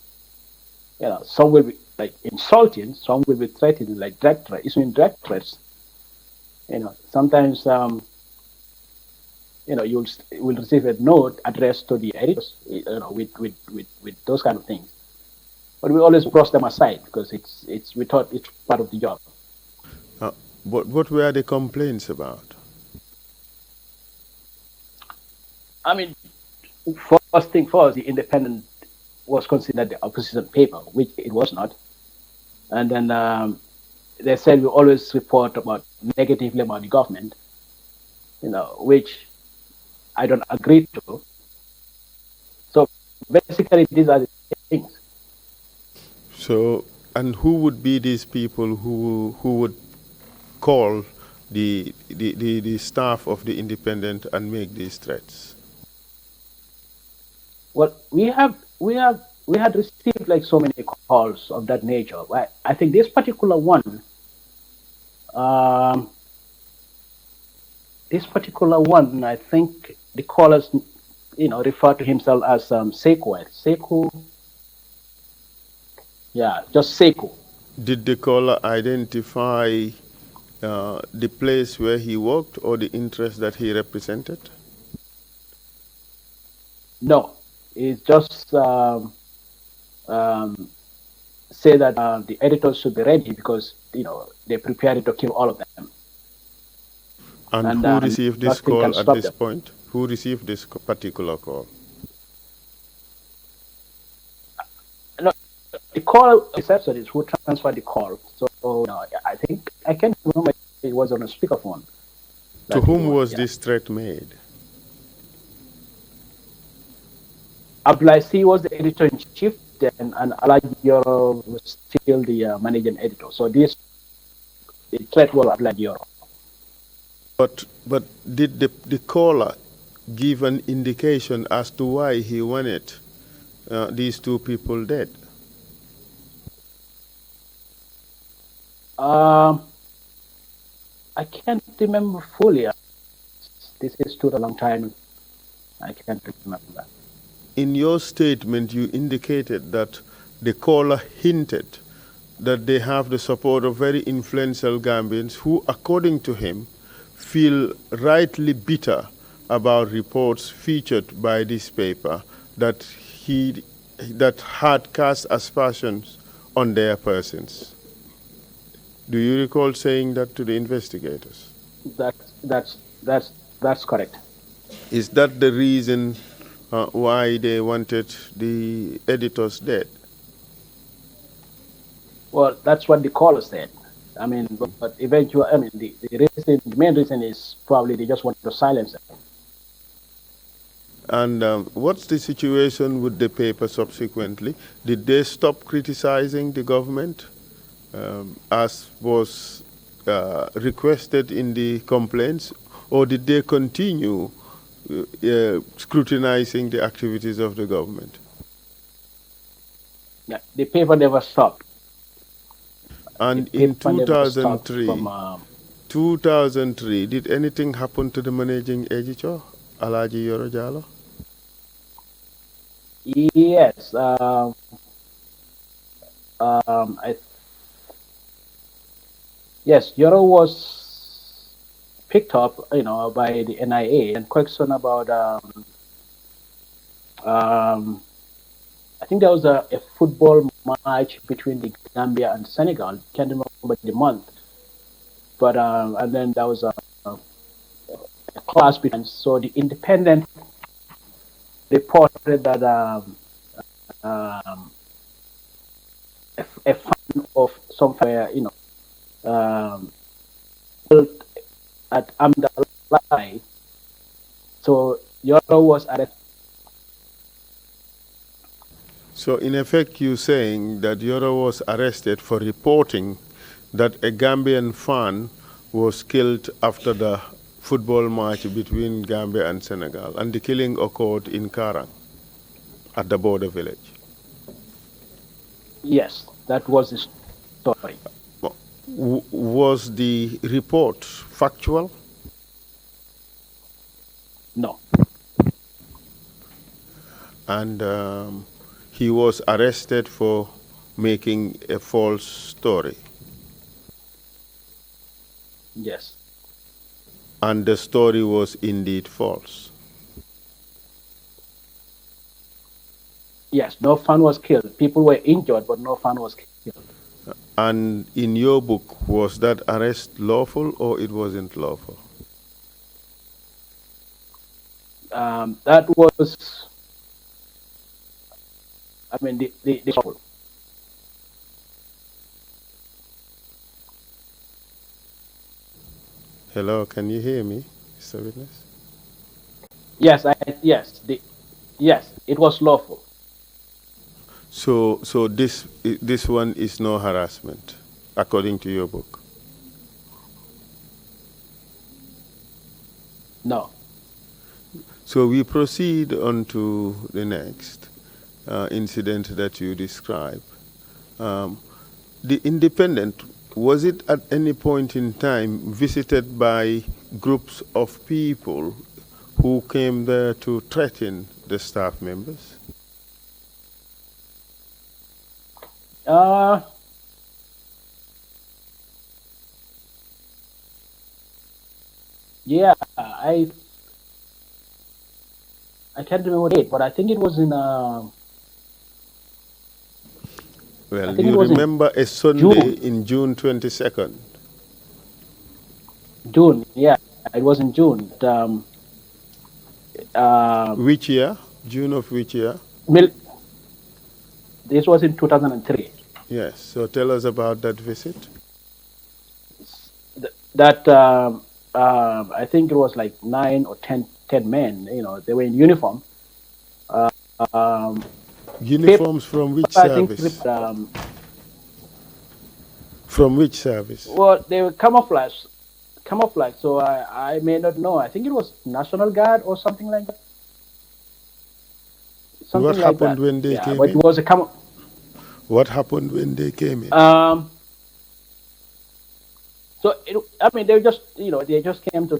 some will be like insulting, some will be threatening, like direct threats, issuing direct threats. Sometimes you will receive a note addressed to the editors, with those kind of things. But we always brush them aside because we thought it's part of the job. What were the complaints about? I mean, first thing first, the Independent was considered the opposition paper, which it was not. And then they said we always report about negatively about the government, which I don't agree to. So basically, these are the things. So, and who would be these people who would call the staff of the Independent and make these threats? Well, we had received like so many calls of that nature. I think this particular one, I think the callers, refer to himself as Sekou. Sekou, yeah, just Sekou. Did the caller identify the place where he worked or the interest that he represented? No, it's just say that the editors should be ready because they prepared to kill all of them. And who received this call at this point? Who received this particular call? No, the call receptionist who transferred the call. So I think I can't remember it was on a speakerphone. To whom was this threat made? Abdullah C was the editor in chief, and Alaji Yoro was still the managing editor. So the threat was Abdullah Yoro. But did the caller give an indication as to why he wanted these two people dead? I can't remember fully. This is too a long time. I can't remember that. In your statement, you indicated that the caller hinted that they have the support of very influential Gambians who, according to him, feel rightly bitter about reports featured by this paper that he that had cast aspersions on their persons. Do you recall saying that to the investigators? That's correct. Is that the reason why they wanted the editors dead? Well, that's what the caller said. I mean, but eventually, I mean, the main reason is probably they just want to silence them. And what's the situation with the paper subsequently? Did they stop criticizing the government as was requested in the complaints, or did they continue scrutinizing the activities of the government? Yeah, the paper never stopped. And in 2003, did anything happen to the managing editor, Alaji Yorojalo? Yes. Yes, Yoro was picked up, by the NIA and questioned about. I think there was a football match between the Gambia and Senegal. Can't remember the month, but and then there was a class between. So the Independent reported that a fan of somewhere, at Amdalai. So Yoro was arrested. So in effect, you're saying that Yoro was arrested for reporting that a Gambian fan was killed after the football match between Gambia and Senegal, and the killing occurred in Karang at the border village. Yes, that was the story. Was the report factual? No. And he was arrested for making a false story. Yes. And the story was indeed false. Yes, no fan was killed. People were injured, but no fan was killed. And in your book, was that arrest lawful or it wasn't lawful? That was, I mean, the lawful. Hello, can you hear me, Mr. Witness? Yes, yes, it was lawful. So this one is no harassment, according to your book? No. So we proceed on to the next incident that you describe. The Independent, was it at any point in time visited by groups of people who came there to threaten the staff members? Yeah, I can't remember the date, but I think it was in. Well, you remember a Sunday in June 22nd? June, yeah, it was in June. Which year? June of which year? This was in 2003. Yes, so tell us about that visit. That I think it was like 9 or 10 men. They were in uniform. Uniforms from which service? From which service? Well, they were camouflage. So I may not know. I think it was National Guard or something like that. What happened when they came but in? It was a What happened when they came in? So they just came to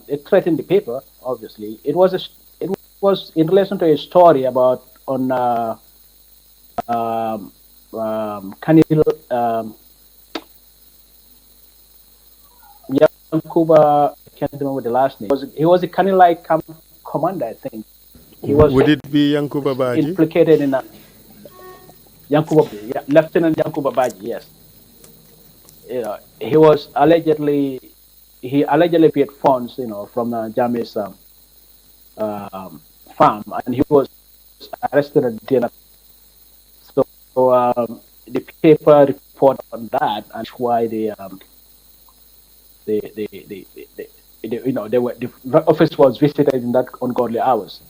they threatened the paper. Obviously, it was in relation to a story about on Kanil Yankuba. I can't remember the last name. He was a Kanilai commander, I think. Would it be Yankuba Baji? Implicated in that. Lieutenant Yankuba Baji, yes. He was allegedly paid funds, from Jammeh's farm, and he was arrested and detained. So the paper report on that, and why the office was visited in that ungodly hours.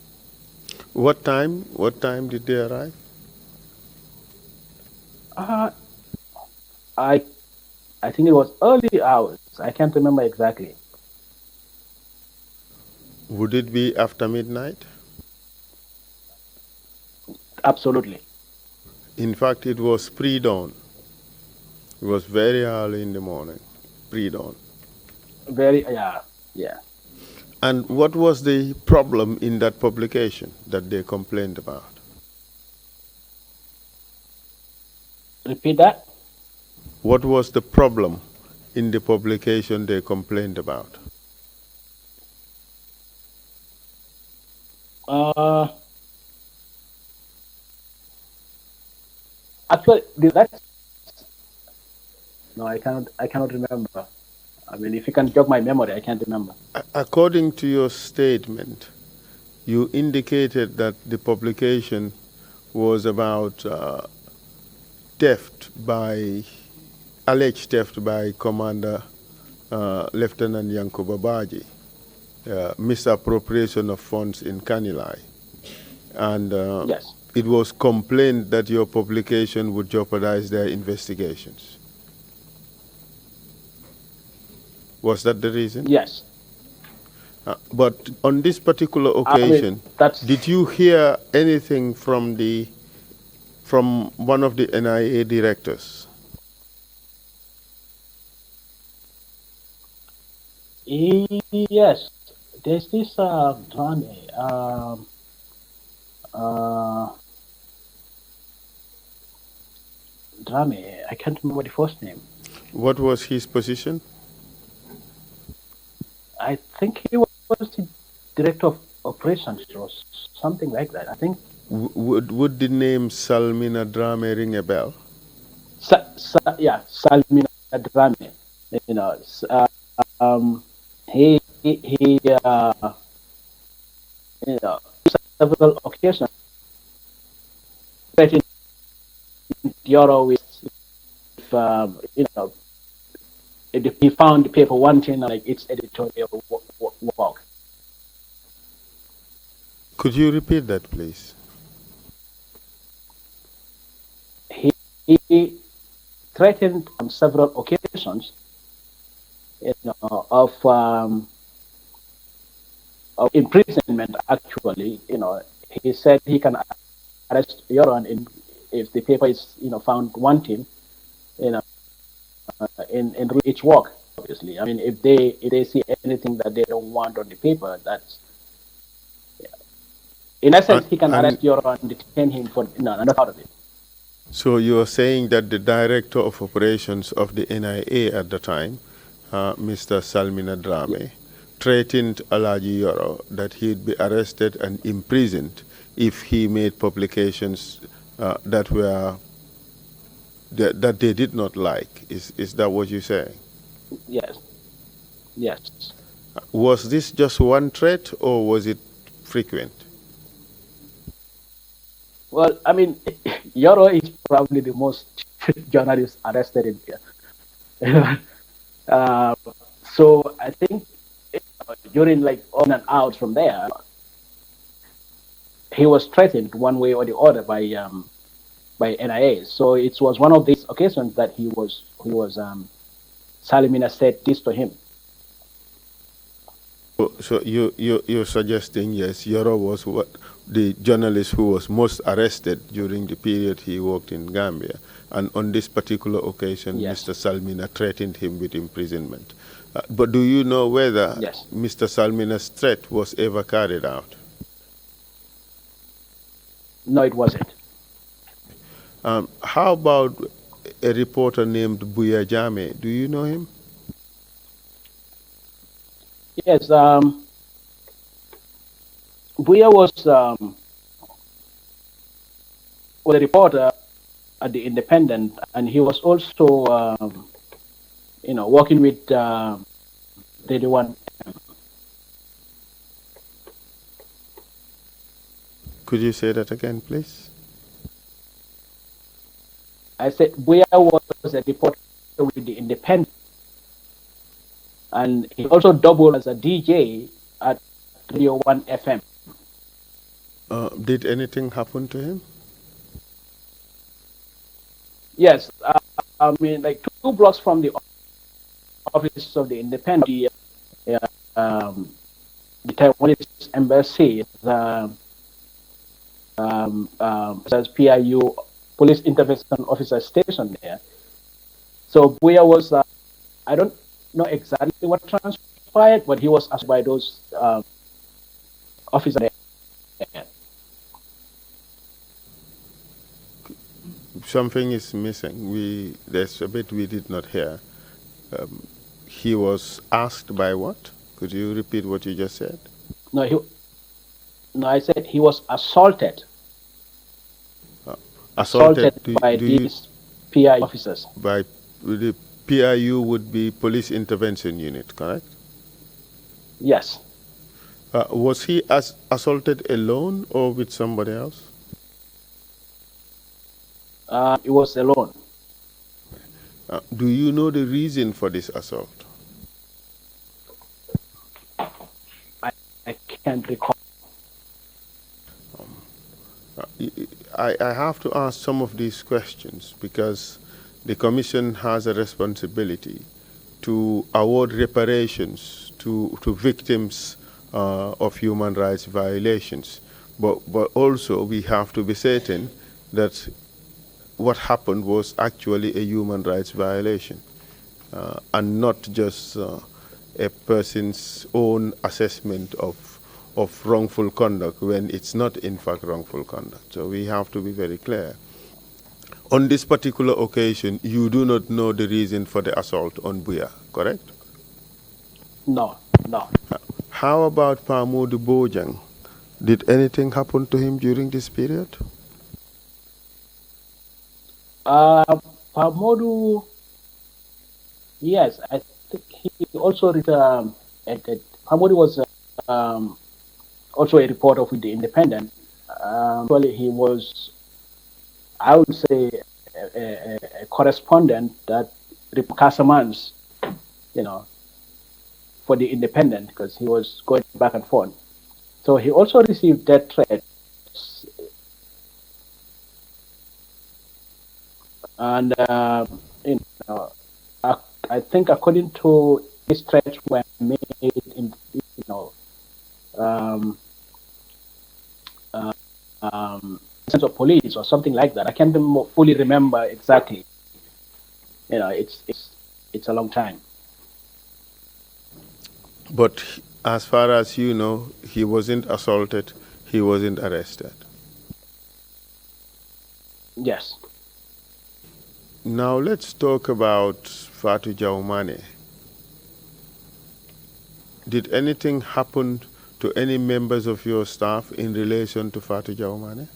What time? What time did they arrive? Uh, I I think it was early hours. I can't remember exactly. Would it be after midnight? Absolutely. In fact, it was pre-dawn. It was very early in the morning, pre-dawn. Very, yeah, yeah. And what was the problem in that publication that they complained about? Repeat that. What was the problem in the publication they complained about? Uh, Actually, that's no, I cannot. I cannot remember. I mean, if you can jog my memory, I can't remember. According to your statement, you indicated that the publication was about theft by alleged theft by Commander Lieutenant Yanko Babaji, misappropriation of funds in Kanilai, and Yes, it was complained that your publication would jeopardize their investigations. Was that the reason? yes. But on this particular I mean, occasion, that's did you hear anything from one of the NIA directors? yes. There's this drama. Uh, Drama. I can't remember the first name. What was his position? I think he was the director of operations or something like that. I think. Would the name Salmina Drame ring a bell? Yeah, Salmina Drame. You know, um, he you know, several occasions threatened Euro with if, if he found the paper wanting like its editorial work. Could you repeat that, please? He threatened on several occasions, of imprisonment. Actually, he said he can arrest Yoron if the paper is found wanting, you know, in each work. Obviously, I mean, if they see anything that they don't want on the paper, that's in essence he can And arrest Yoron and detain him for another part of it. so you are saying that the director of operations of the NIA at the time, Mr. Salmina Drame, threatened Alaji Yoro that he'd be arrested and imprisoned if he made publications that they did not like. Is that what you're saying? Yes, yes. Was this just one threat or was it frequent? Well, I mean, Yoro is probably the most journalist arrested in here. uh, so I think during like on and out from there, he was threatened one way or the other by NIA. So it was one of these occasions that Salimina said this to him. So you're suggesting, yes, Yoro was the journalist who was most arrested during the period he worked in Gambia. And on this particular occasion, Yes. Mr. Salmina threatened him with imprisonment. But do you know whether Yes. Mr. Salmina's threat was ever carried out? No, it wasn't. How about a reporter named Buya Jame? Do you know him? Yes. Buya was a reporter at the Independent, and he was also, working with 31. Could you say that again, please? I said Buya was a reporter with the Independent, and he also doubled as a DJ at Radio 1 FM. Did anything happen to him? Yes, I mean, like 2 blocks from the office of the Independent, the Taiwanese embassy, as PIU, Police Intervention Officer station there. So Buya was, I don't know exactly what transpired, but he was asked by those officers there. Something is missing. There's a bit we did not hear. He was asked by what? Could you repeat what you just said? No, I said he was assaulted. Assaulted by these PI officers. By the PIU would be Police Intervention Unit, correct? Yes. Was he assaulted alone or with somebody else? He was alone. Do you know the reason for this assault? I can't recall. I have to ask some of these questions because the Commission has a responsibility to award reparations to victims of human rights violations. But also we have to be certain that what happened was actually a human rights violation and not just a person's own assessment of wrongful conduct when it's not in fact wrongful conduct. So we have to be very clear. On this particular occasion, you do not know the reason for the assault on Buya, correct? No. How about Pamodu Bojang? Did anything happen to him during this period? Pamodu, yes, I think he also Pamodu was also a reporter with the Independent. Actually, he was, I would say, a correspondent that Casamans, for the Independent, because he was going back and forth. So he also received death threats. And, I think according to these threats were made in, sense of police or something like that. I can't fully remember exactly. It's a long time. But as far as you know, he wasn't assaulted, he wasn't arrested. Yes. Now let's talk about Fatou Jaumane. Did anything happen to any members of your staff in relation to Fatou Jaumane?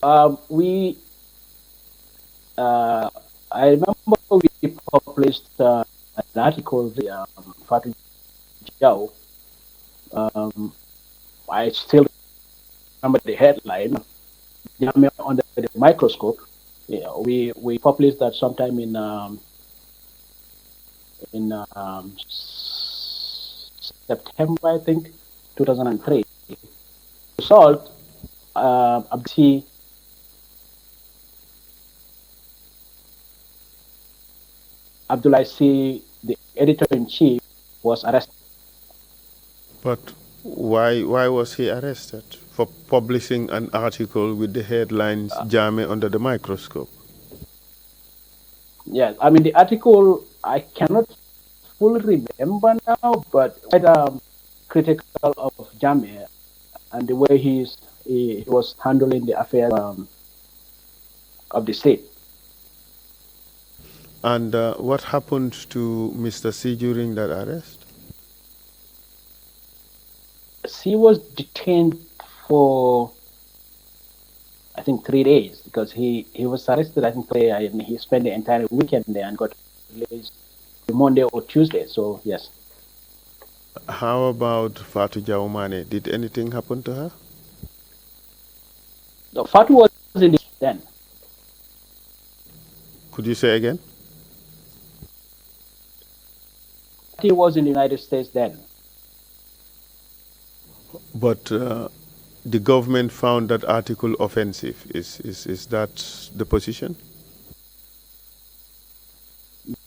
I remember we published an article, Fatou Jau. I still remember the headline, under the microscope. We published that sometime in September, I think, 2003. Result, Abdullah C, the editor-in-chief, was arrested. But why was he arrested? For publishing an article with the headlines Jame under the microscope? Yes, I mean the article I cannot fully remember now, but quite critical of Jame and the way he was handling the affairs of the state. And what happened to Mr. C during that arrest? C was detained for, I think 3 days, because he was arrested, I think, today, and he spent the entire weekend there and got released Monday or Tuesday. So yes. How about Fatu Jaumane? Did anything happen to her? No, Fatu was in the then. Could you say again? He was in the United States then. But the government found that article offensive. Is that the position?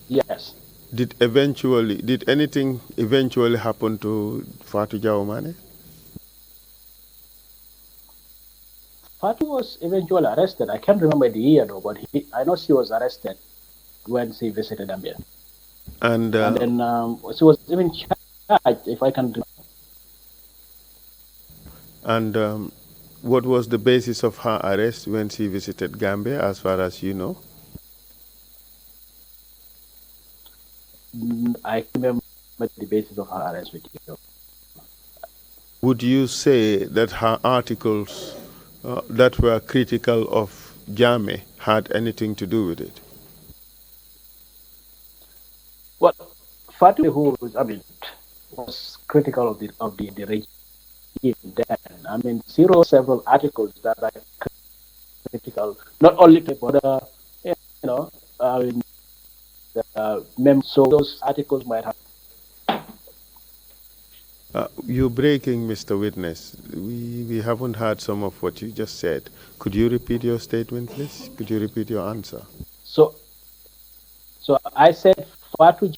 Yes. Did anything eventually happen to Fatu Jaumane? Fatu was eventually arrested. I can't remember the year though, but I know she was arrested when she visited Gambia. And then she was even charged, if I can remember. And what was the basis of her arrest when she visited Gambia, as far as you know? I remember the basis of her arrest with you. Would you say that her articles that were critical of Jame had anything to do with it? Well, Fatu, who was critical of the regime then. I mean, she wrote several articles that are critical, not only but you know, so those articles might have. You're breaking, Mr. Witness. We haven't heard some of what you just said. Could you repeat your statement, please? Could you repeat your answer? So I said Fatu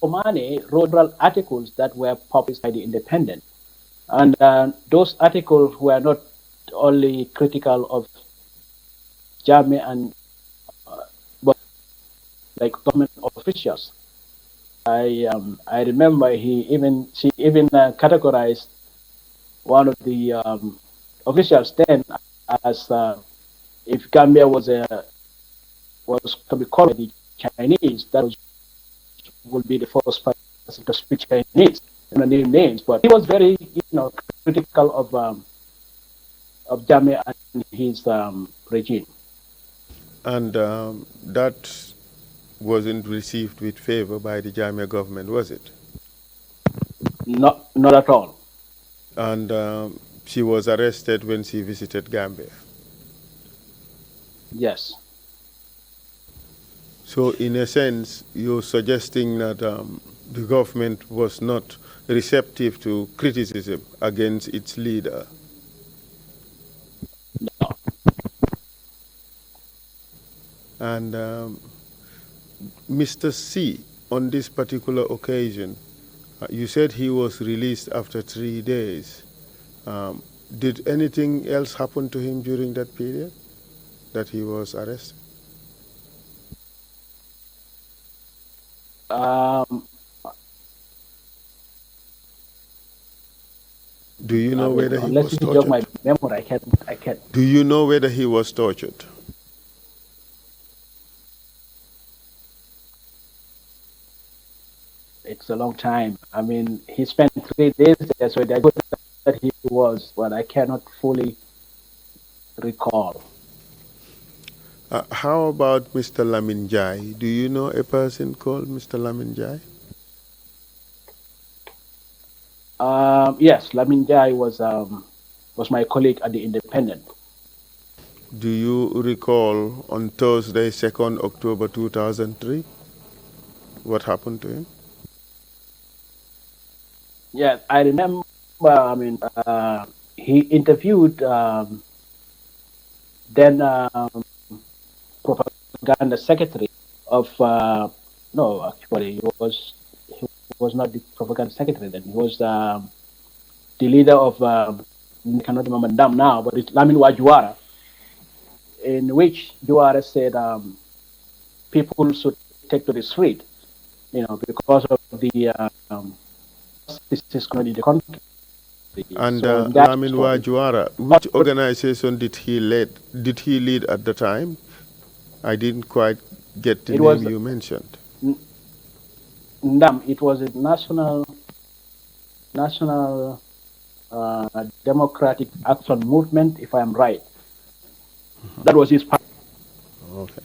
Jaumane wrote several articles that were published by the Independent, and those articles were not only critical of Jame and but like government officials. I remember she even categorized one of the officials then as if Gambia was to be called by the Chinese, that would be the first person to speak Chinese and name names. But he was very critical of Jame and his regime. And that wasn't received with favor by the Jame government, was it? Not at all. And she was arrested when she visited Gambia. Yes. So in a sense, you're suggesting that the government was not receptive to criticism against its leader. No. And Mr. C, on this particular occasion, you said he was released after 3 days. Did anything else happen to him during that period that he was arrested? Do you know whether he was tortured? My memory, I can't. Do you know whether he was tortured? It's a long time. I mean, he spent 3 days there, so I good that he was, but I cannot fully recall. How about Mr. Lamin Jai? Do you know a person called Mr. Lamin Jai? Yes, Lamin Jai was my colleague at the Independent. Do you recall on Thursday, 2nd October 2003, what happened to him? Yeah, I remember. I mean, he interviewed then propaganda secretary of no, actually, he was not the propaganda secretary then. He was the leader of I cannot remember them now, but it's Lamin Wajuara, in which Juara said people should take to the street, because of the this is going to be the country. And So Lamin Wajuara, which organization did he lead? Did he lead at the time? I didn't quite get the name you mentioned. Ndam. It was a national Democratic Action Movement, if I'm right. That was his part. Okay.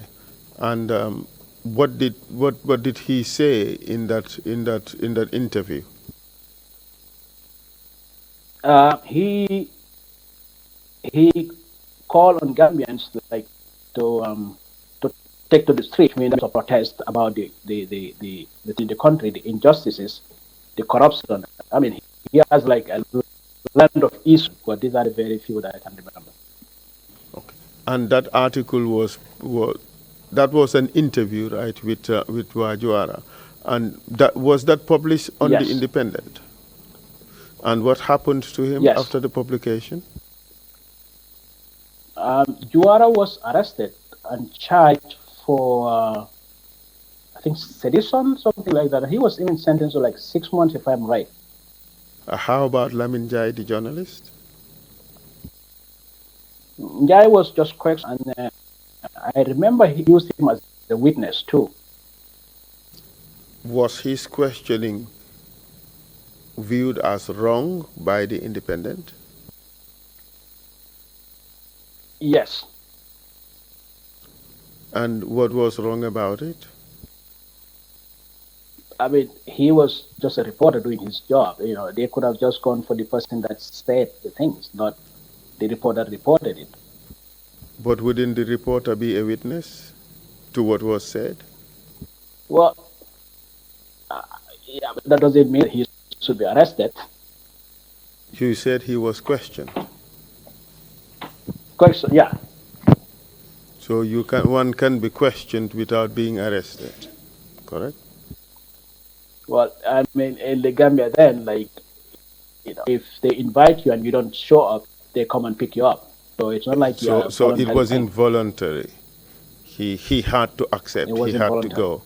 And what did he say in that interview? He called on Gambians like to take to the street, meaning to protest about the country, the injustices, the corruption. I mean, he has like a land of issues, but these are the very few that I can remember. Okay. And that article was an interview, right, with Wajuara, and that published on the Yes, Independent. And what happened to him yes. after the publication? Juara was arrested and charged for, I think, sedition, something like that. He was even sentenced to like 6 months, if I'm right. How about Lamin Jai, the journalist? Njai was just questioned, and I remember he used him as a witness too. Was his questioning viewed as wrong by the Independent? Yes. And what was wrong about it? I mean, he was just a reporter doing his job. They could have just gone for the person that said the things, not the reporter that reported it. But wouldn't the reporter be a witness to what was said? Well, yeah, but that doesn't mean he should be arrested. You said he was questioned. Question, yeah. So one can be questioned without being arrested, correct? Well, I mean, in the Gambia, then, like, if they invite you and you don't show up, they come and pick you up. So it's not like So you're so it voluntarily wasn't going. voluntary. He had to It accept. He wasn't had to voluntary. go.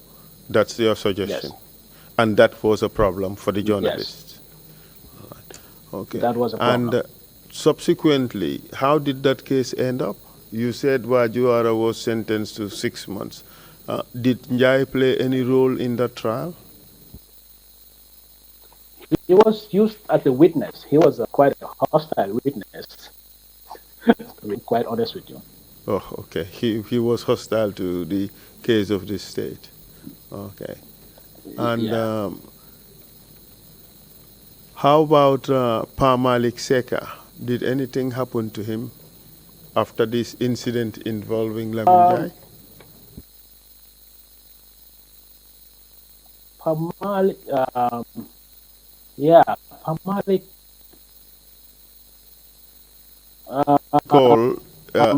That's your suggestion, Yes. and that was a problem for the Yes. journalists. Okay. That was a And problem. subsequently, how did that case end up? You said Wajuara was sentenced to 6 months. Did Njai play any role in that trial? He was used as a witness. He was quite a hostile witness, to be quite honest with you. Oh, okay. He was hostile to the case of the state. Okay. And Yeah. how about Pa Malik Seka? Did anything happen to him after this incident involving Lamin Jai? Pamalik, yeah, Pamalik. Call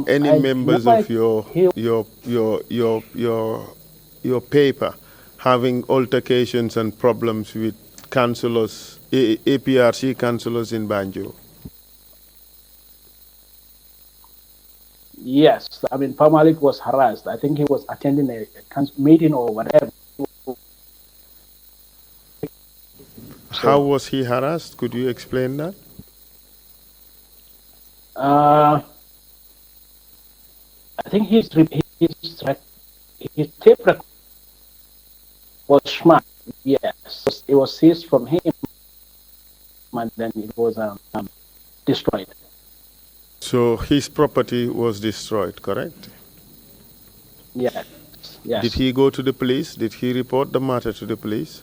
any I members remember of your he. your your your your your paper having altercations and problems with councillors, APRC councillors in Banjul. Yes, I mean, Pamalik was harassed. I think he was attending a meeting or whatever. How So, was he harassed? Could you explain that? I think his tape record was smart. Yes, it was seized from him, and then it was destroyed. So his property was destroyed, correct? Yes, Did yes. he go to the police? Did he report the matter to the police?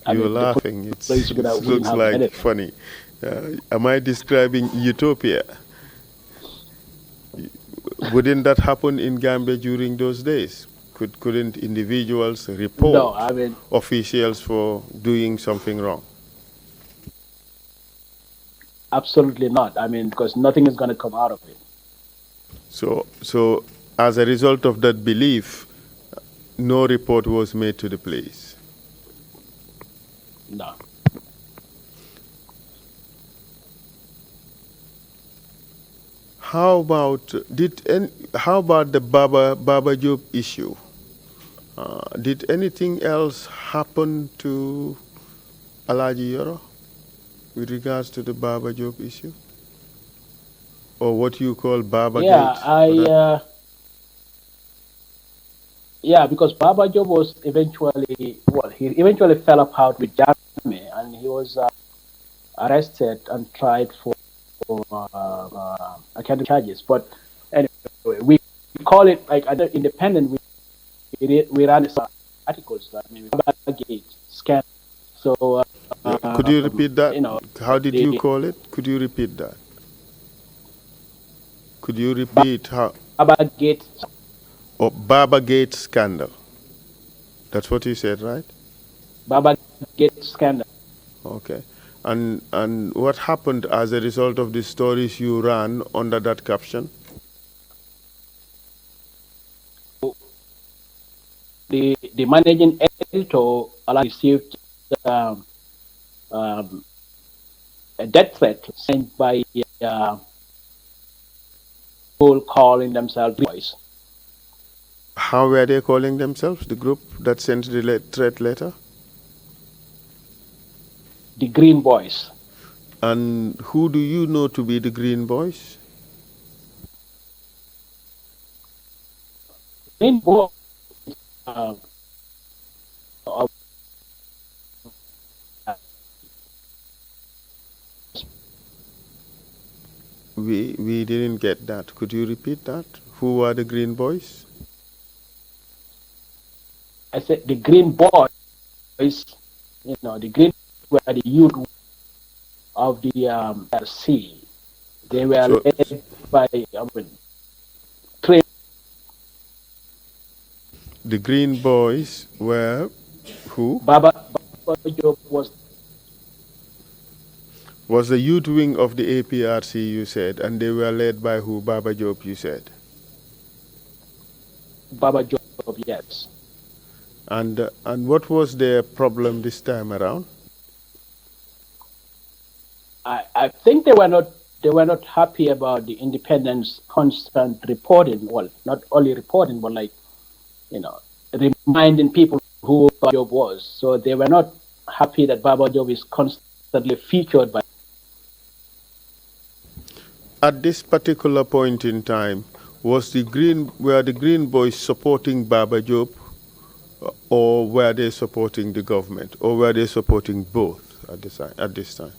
I You're mean, the laughing. police It wouldn't looks have like anything. funny. Am I describing utopia? Wouldn't that happen in Gambia during those days? Couldn't individuals No, report I mean, officials for doing something wrong? absolutely not. I mean, because nothing is going to come out of it. So as a result of that belief, no report was made to the police. No. How about the Baba Job issue? Did anything else happen to Alaji Yoro with regards to the Baba Job issue, or what you call Baba Yeah, Gate, for that? yeah, because Baba Job was eventually, well, he eventually fell apart with Jame, and he was arrested and tried for academic charges. But anyway, we call it like other independent. We ran some articles. I mean, Gate scandal. So Could you repeat that? you know, How did you the call it? Could you repeat that? Could you repeat how? Gate. Oh, Baba Gate scandal. That's what you said, right? Gate scandal. Okay. And what happened as a result of the stories you ran under that caption? The managing editor received um, um, a death threat sent by people calling themselves boys. How were they calling themselves, the group that sent the threat letter? The Green Boys. And who do you know to be the Green Boys? Green Boys uh, We didn't get that. Could you repeat that? Who are the Green Boys? I said the Green Boys, the Green were the youth of the Trrc. They were So led by trained. the Green Boys were who? Baba Job Was the youth wing of the APRC, you said, and they were led by who? Baba Job, you said. Baba Job, yes. And what was their problem this time around? I think they were not happy about the independence constant reporting. Well, not only reporting, but reminding people who Baba Job was. So they were not happy that Baba Job is constantly featured by. At this particular point in time, were the Green Boys supporting Baba Job, or were they supporting the government, or were they supporting both at this time?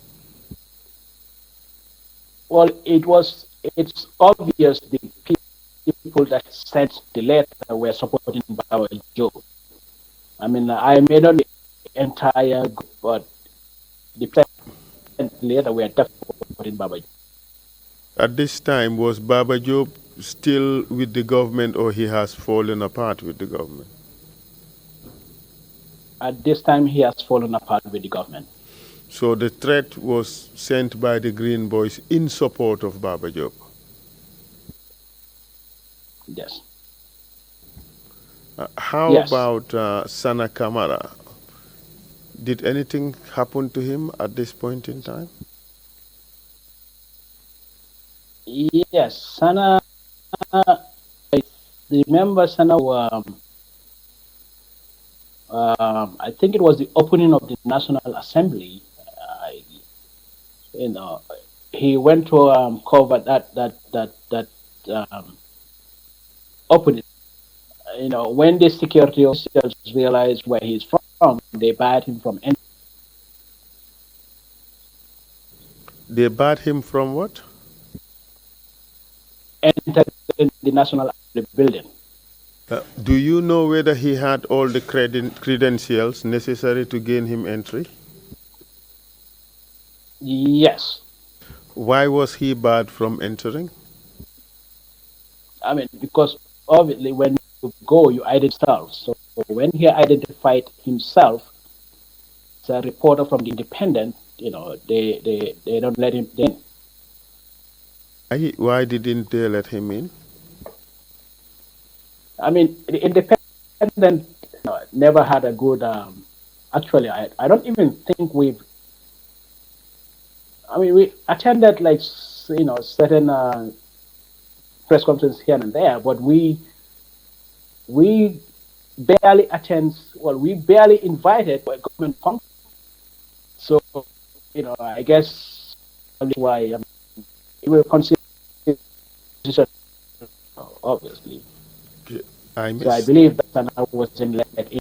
Well, it's obvious the people that sent the letter were supporting Baba Job. I mean, I may not be the entire group, but the letter were definitely supporting Baba Job. At this time, was Baba Job still with the government, or he has fallen apart with the government? At this time, he has fallen apart with the government. So the threat was sent by the Green Boys in support of Baba Job. Yes. How about Sana Kamara? Did anything happen to him at this point in time? Yes, Sana. I remember Sana. I think it was the opening of the National Assembly. He went to cover that opening. When the security officers realized where he's from, they barred him from They barred him from what? entering the National Assembly building. Do you know whether he had all the credentials necessary to gain him entry? Yes. Why was he barred from entering? I mean, because obviously when you go, you identify yourself. So when he identified himself as a reporter from the Independent, they don't let him in. Why didn't they let him in? I mean, the Independent never had a good. Actually, I don't even think we attended certain press conferences here and there, but we barely attend. Well, we barely invited a government function. So I guess that's why we will consider obviously. So I believe that Sana wasn't let in.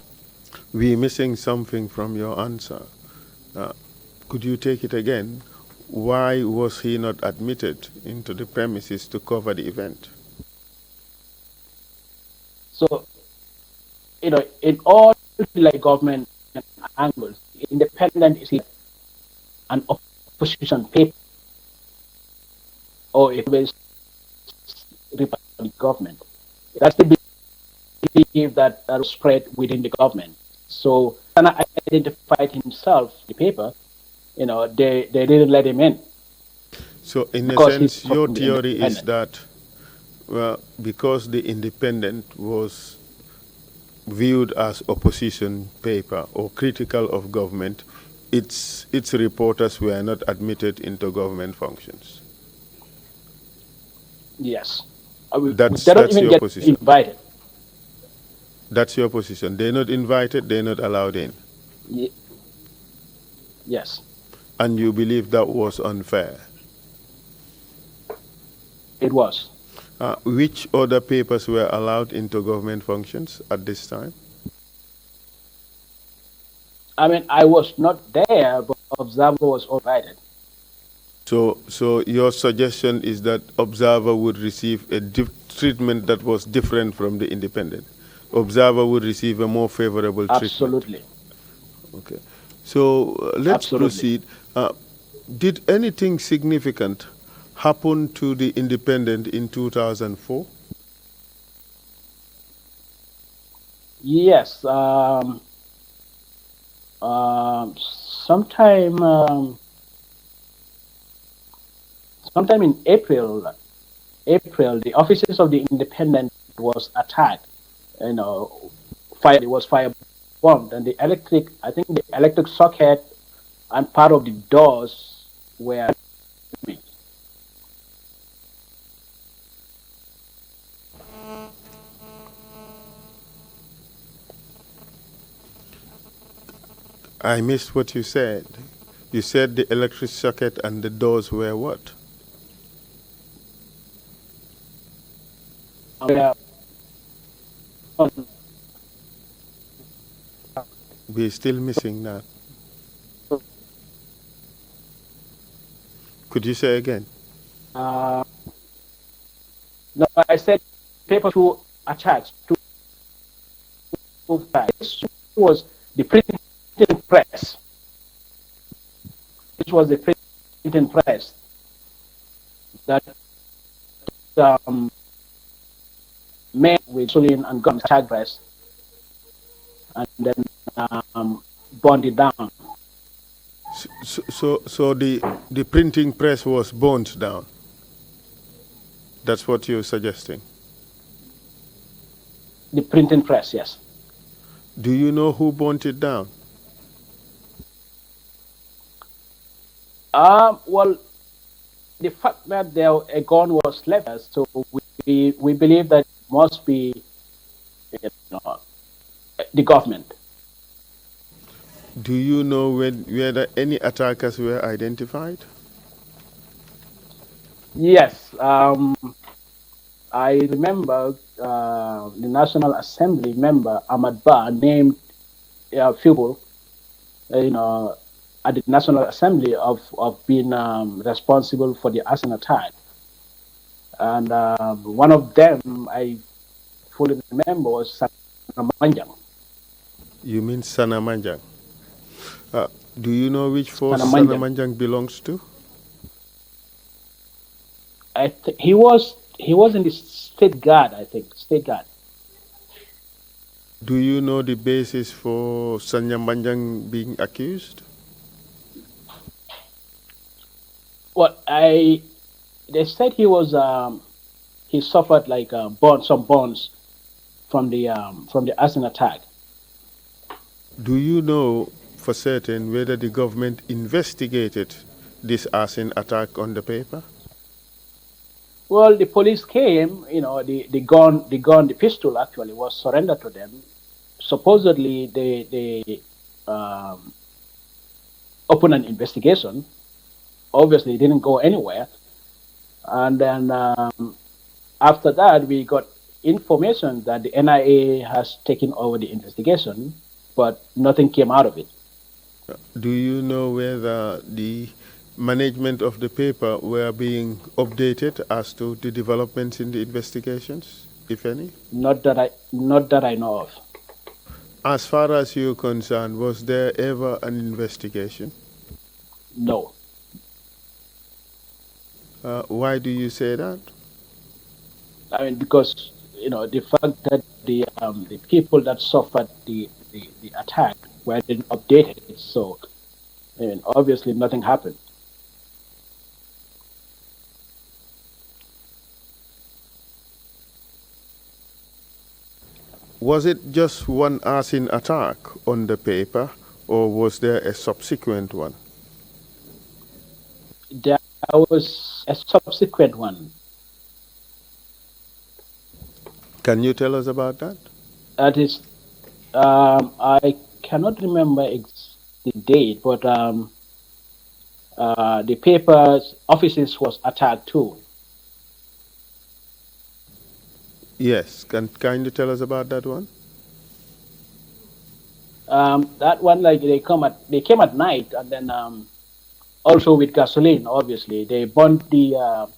We're missing something from your answer. Could you take it again? why was he not admitted into the premises to cover the event? So, in all like government angles, independent is an opposition paper or it will report the government. That's the belief that was spread within the government. So Sana identified himself the paper, they didn't let him in So in a because he's sense, from your the theory is independent. that, well, because the Independent was viewed as opposition paper or critical of government, its reporters were not admitted into government functions. Yes. They don't That's even your get position. invited. That's your position. They're not invited, they're not allowed in. Yes. And you believe that was unfair. It was. Which other papers were allowed into government functions at this time? I mean, I was not there, but Observer was invited. So your suggestion is that Observer would receive a treatment that was different from the Independent. Observer would receive a more favorable treatment. Absolutely. Okay. So let's Absolutely. proceed. Did anything significant happen to the Independent in 2004? Yes. Sometime, sometime in April, the offices of the Independent was attacked. It was fire bombed, and I think the electric socket and part of the doors were damaged. I missed what you said. You said the electric socket and the doors were what? Were We're still missing that. Could you say again? no, I said paper to attach to this was the printing press. This was the printing press that men with insulin and gum attack press and then burned it down. So the printing press was burnt down. That's what you're suggesting. The printing press, yes. Do you know who burnt it down? Well, the fact that a gun was left, so we believe that it must be the government. Do you know whether any attackers were identified? Yes, I remember the National Assembly member Ahmad Ba named people, at the National Assembly of being responsible for the arson attack, and one of them I fully remember was Sanamanjang. You mean Sanamanjang? Do you know which force Sanamanjang. Sanamanjang belongs to? He was in the state guard. I think state guard. Do you know the basis for Sanamanjang being accused? Well, they said he was he suffered like some burns from the arson attack. Do you know for certain whether the government investigated this arson attack on the paper? Well, the police came. The pistol actually was surrendered to them. Supposedly, they opened an investigation. Obviously, it didn't go anywhere. And then after that, we got information that the NIA has taken over the investigation, but nothing came out of it. Do you know whether the management of the paper were being updated as to the developments in the investigations, if any? Not that I know of. As far as you're concerned, was there ever an investigation? No. Why do you say that? I mean, because the fact that the people that suffered the attack weren't updated, so I mean, obviously nothing happened. Was it just one arson attack on the paper, or was there a subsequent one? There was a subsequent one. Can you tell us about that? That is, I cannot remember the date, but the paper's offices was attacked too. Yes. Can you tell us about that one? That one, like they came at night, and then also with gasoline. Obviously, they burnt the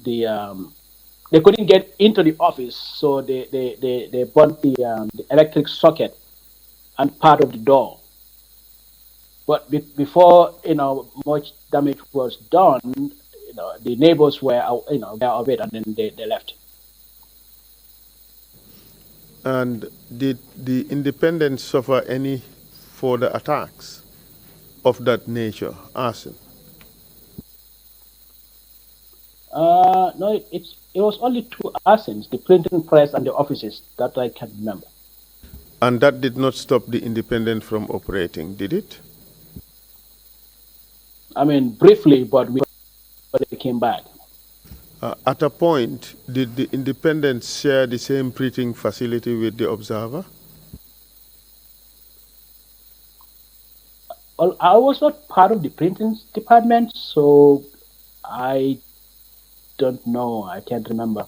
they couldn't get into the office, so they burnt the electric socket and part of the door. But before much damage was done, the neighbors were aware of it, and then they left. And did the independents suffer any further attacks of that nature, arson? No, it was only two arsons, the printing press and the offices, that I can remember. And that did not stop the independent from operating, did it? I mean, briefly, but they came back. At a point, did the independents share the same printing facility with the Observer? I was not part of the printing department, so I don't know. I can't remember.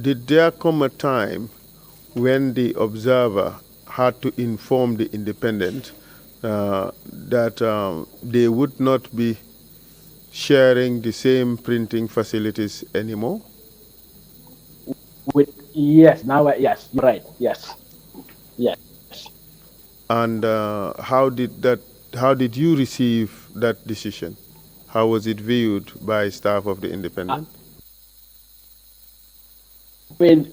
Did there come a time when the Observer had to inform the independent that they would not be sharing the same printing facilities anymore? Yes, yes, you're right. Yes, yes. And how did you receive that decision? How was it viewed by staff of the I independent? mean,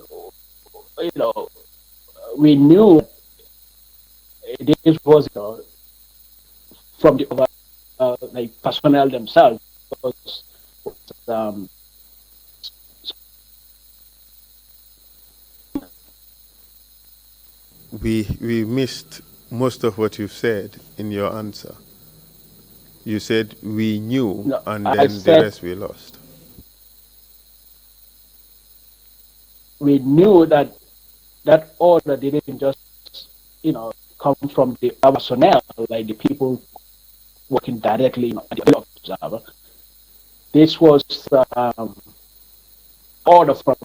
you know, we knew this was from the like personnel themselves. Was, um, We missed most of what you've said in your answer. You said we knew, no, and I then the said rest we lost. we knew that that order didn't just come from the personnel, like the people working directly at the observer. This was um, order from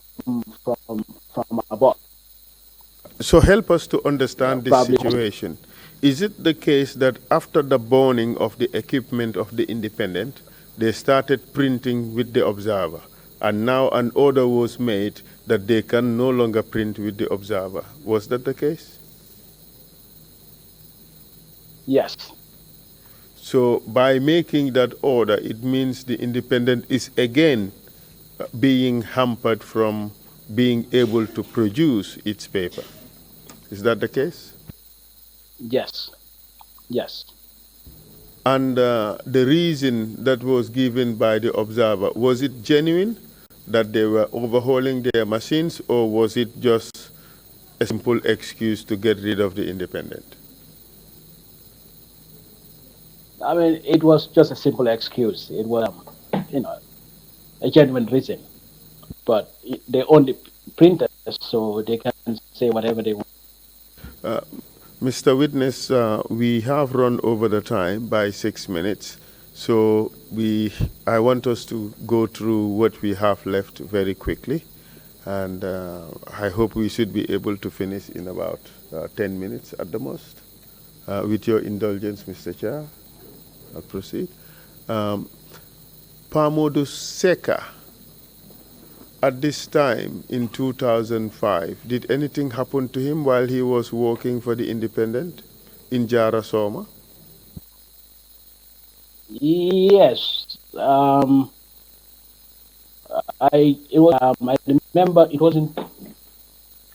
above. So help us to understand this Probably. situation. Is it the case that after the burning of the equipment of the independent, they started printing with the Observer, and now an order was made that they can no longer print with the Observer? Was that the case? Yes. So by making that order, it means the independent is again being hampered from being able to produce its paper. Is that the case? Yes. Yes. And the reason that was given by the Observer, was it genuine that they were overhauling their machines, or was it just a simple excuse to get rid of the independent? I mean, it was just a simple excuse. It was, a genuine reason. But they only printers, so they can say whatever they want. Mr. Witness, we have run over the time by 6 minutes, so I want us to go through what we have left very quickly, and I hope we should be able to finish in about 10 minutes at the most. With your indulgence, Mr. Chair, I'll proceed. Pamodu Seka, at this time in 2005, did anything happen to him while he was working for the Independent in Jara Soma? Yes. I remember it was in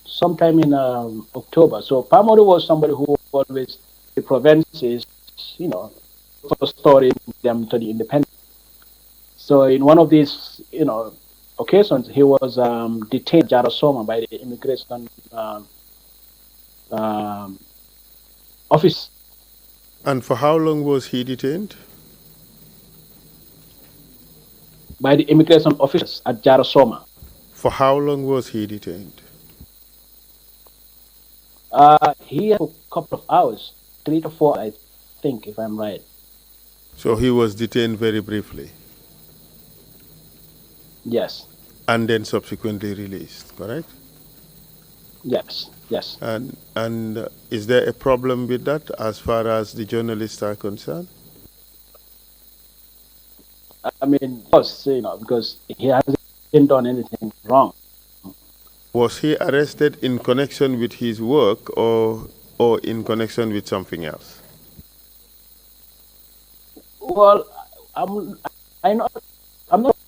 sometime in October. So Pamodu was somebody who always the provinces, for storing them to the Independent. So in one of these, occasions, he was detained at Jarasoma by the immigration um, office. And for how long was he detained? By the immigration officers at Jarasoma. For how long was he detained? He had a couple of hours, 3 to 4, I think, if I'm right. So he was detained very briefly. Yes. And then subsequently released, correct? Yes. Yes. And is there a problem with that as far as the journalists are concerned? I mean, of course, because he hasn't done anything wrong. Was he arrested in connection with his work or in connection with something else? Well, I'm not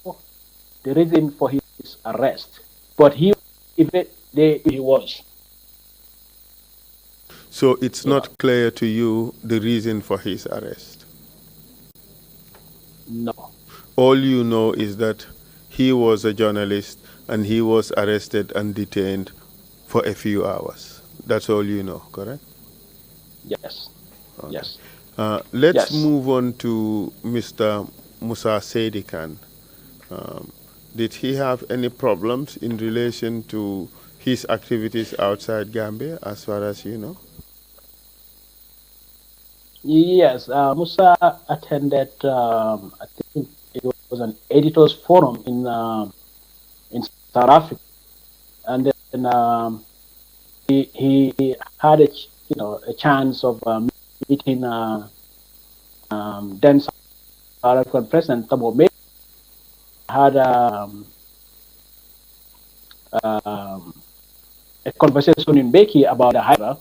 sure the reason for his arrest, but he was. So it's not clear to you the reason for his arrest? No. All you know is that he was a journalist and he was arrested and detained for a few hours. That's all you know, correct? Yes. Okay. Yes. Let's move on to Mr. Musa Sedikan. Did he have any problems in relation to his activities outside Gambia, as far as you know? Yes, Musa attended. I think it was an editors forum in South Africa, and then he had a chance of meeting then South African President Thabo Mbeki. Had a conversation in Mbeki about the Hydra,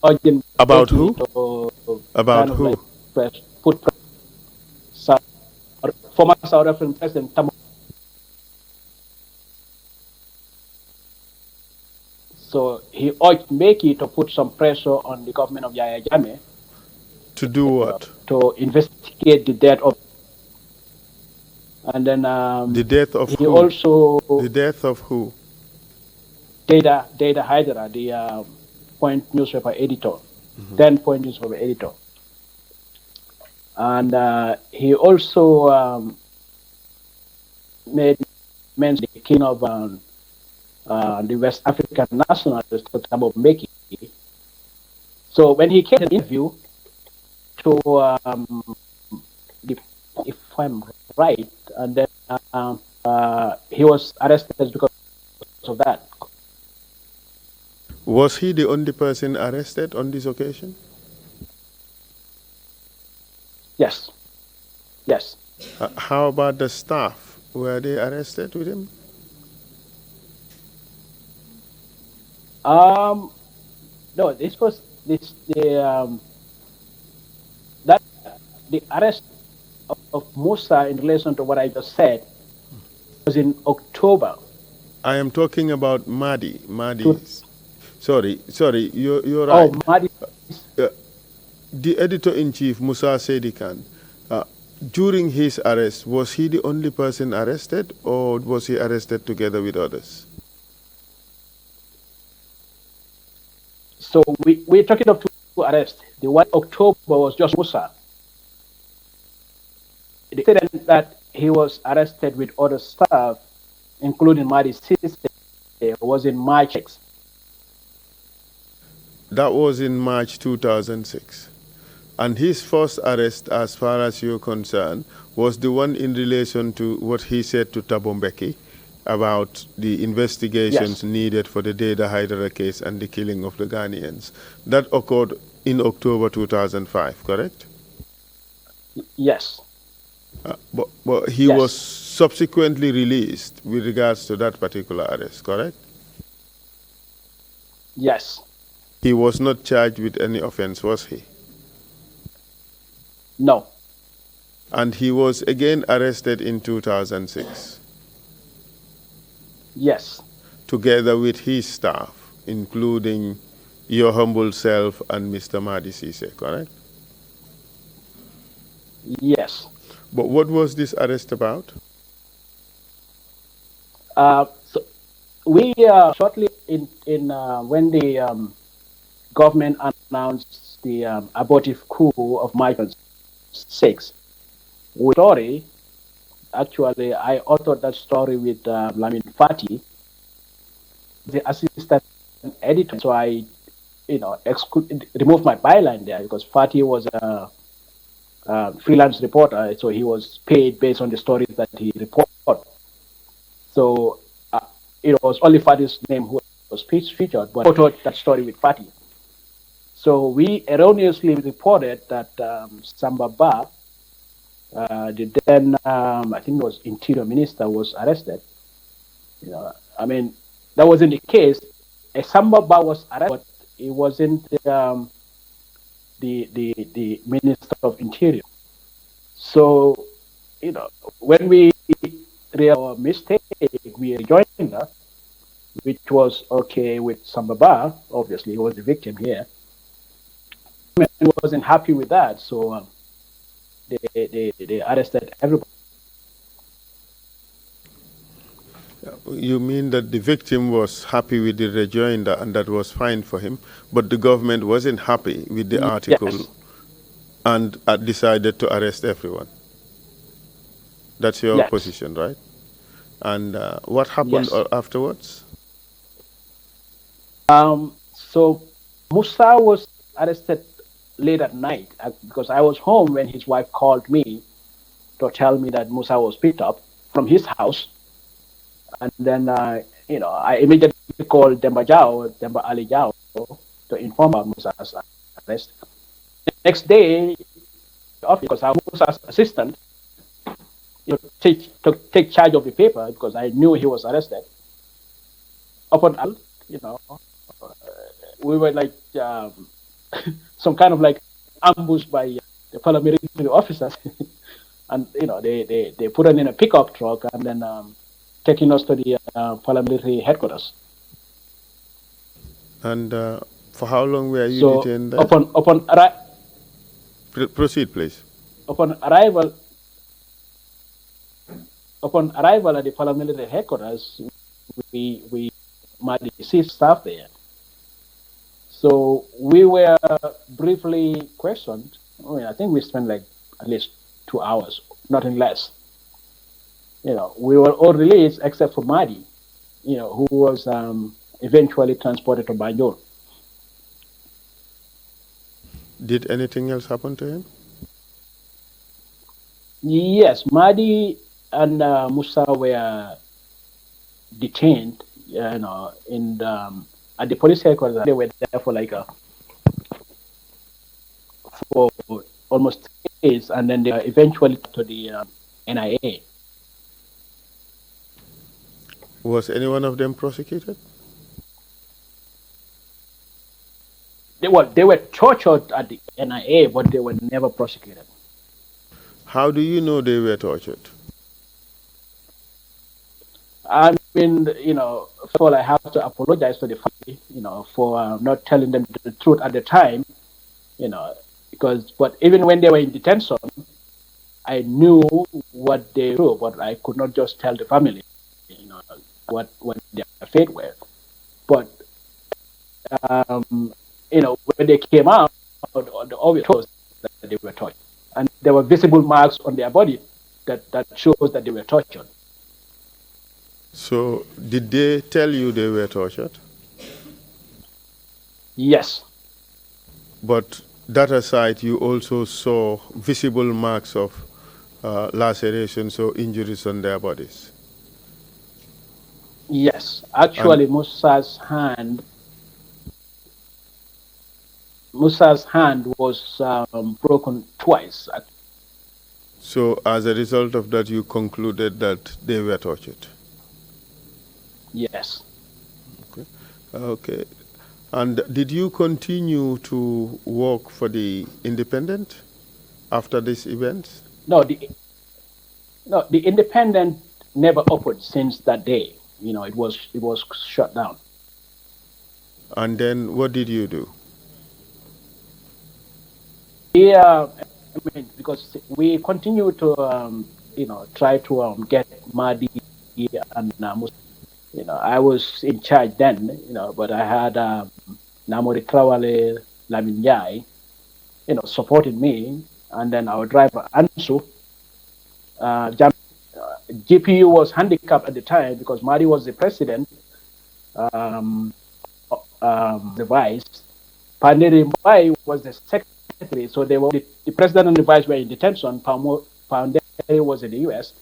urging About Mbeki who? to About kind of who? like put former South African President Thabo. So he urged Mbeki to put some pressure on the government of Yahya Jammeh. To do what? To investigate the death of. And then the death of he who? also. The death of who? Data Hydra, the Point newspaper editor, then Point newspaper editor. And he also made mention the king of the West African nationalist, Thabo Mbeki. So when he came to an interview to, if I'm right, and then he was arrested because of that. Was he the only person arrested on this occasion? Yes. Yes. How about the staff? Were they arrested with him? No, this was the arrest of Musa in relation to what I just said was in October. I am talking about Mahdi. Sorry, you're right. Oh, Mahdi. The editor-in-chief, Musa Sedikan, during his arrest, was he the only person arrested or was he arrested together with others? So we're talking of two arrests. The one in October was just Musa. The incident that he was arrested with other staff, including Mahdi's sister, was in March. That was in March 2006. And his first arrest, as far as you're concerned, was the one in relation to what he said to Thabo Mbeki about the investigations needed for the Data Hydra case and the killing of the Ghanaians. That occurred in October 2005, correct? Yes, But he was yes, subsequently released with regards to that particular arrest, correct? yes. He was not charged with any offense, was he? No. And he was again arrested in 2006, Yes, together with his staff, including your humble self and Mr. Madi Sise, correct? yes. But what was this arrest about? So we shortly in when the government announced the abortive coup of March 6, we story. Actually, I authored that story with Lamin Fati, the assistant editor. So I, removed my byline there because Fati was a freelance reporter, so he was paid based on the stories that he reported. So it was only Fati's name who was featured, but I authored that story with Fati. So we erroneously reported that Sambaba, the then I think it was Interior Minister, was arrested. I mean, that wasn't the case. A Sambaba was arrested, but it wasn't the Minister of Interior. So, when we realized our mistake, we rejoined her, which was okay with Sambaba. Obviously, he was the victim here. He wasn't happy with that, so they arrested everybody. You mean that the victim was happy with the rejoinder and that was fine for him, but the government wasn't happy with the article Yes, and decided to arrest everyone? That's your yes, position, right? And what happened yes. afterwards? So Musa was arrested late at night because I was home when his wife called me to tell me that Musa was picked up from his house. And then, I immediately called Demba Ali Jao, to inform about Musa's arrest. Next day, office, because I was Musa's assistant, take charge of the paper because I knew he was arrested. Upon, you know, we were like some kind of like ambushed by the paramilitary officers, and they put us in a pickup truck and then taking us to the paramilitary headquarters. And for how long were you So detained there? Proceed, please. upon arrival upon arrival at the paramilitary headquarters, we my deceased staff there. So we were briefly questioned. I think we spent like at least 2 hours, nothing less. We were all released except for Madi, who was eventually transported to Banjul. Did anything else happen to him? Yes, Madi and Musa were detained, in at the police headquarters. They were there for like for almost 3 days, and then they were eventually to the NIA. Was any one of them prosecuted? They were tortured at the NIA, but they were never prosecuted. How do you know they were tortured? I mean, first of all, I have to apologize to the family, for not telling them the truth at the time, you know, but even when they were in detention, I knew what they do, but I could not just tell the family, what their fate were. But when they came out, the obvious was that they were tortured, and there were visible marks on their body that shows that they were tortured. So, did they tell you they were tortured? Yes, But that aside, you also saw visible marks of lacerations or injuries on their bodies. yes. And Actually, Musa's hand was broken twice. So as a result of that, you concluded that they were tortured? Yes. Okay. Okay. And did you continue to work for the Independent after this event? No, the Independent never opened since that day. It was shut down. And then what did you do? Yeah, I mean, because we continue to try to get Madi and I was in charge then, but I had Namori Trawale Laminyai, supporting me, and then our driver Ansu. GPU was handicapped at the time because Madi was the president, um, the vice. Pandiri Mbai was the secretary, so they were the president and the vice were in detention. Pandiri was in the U.S.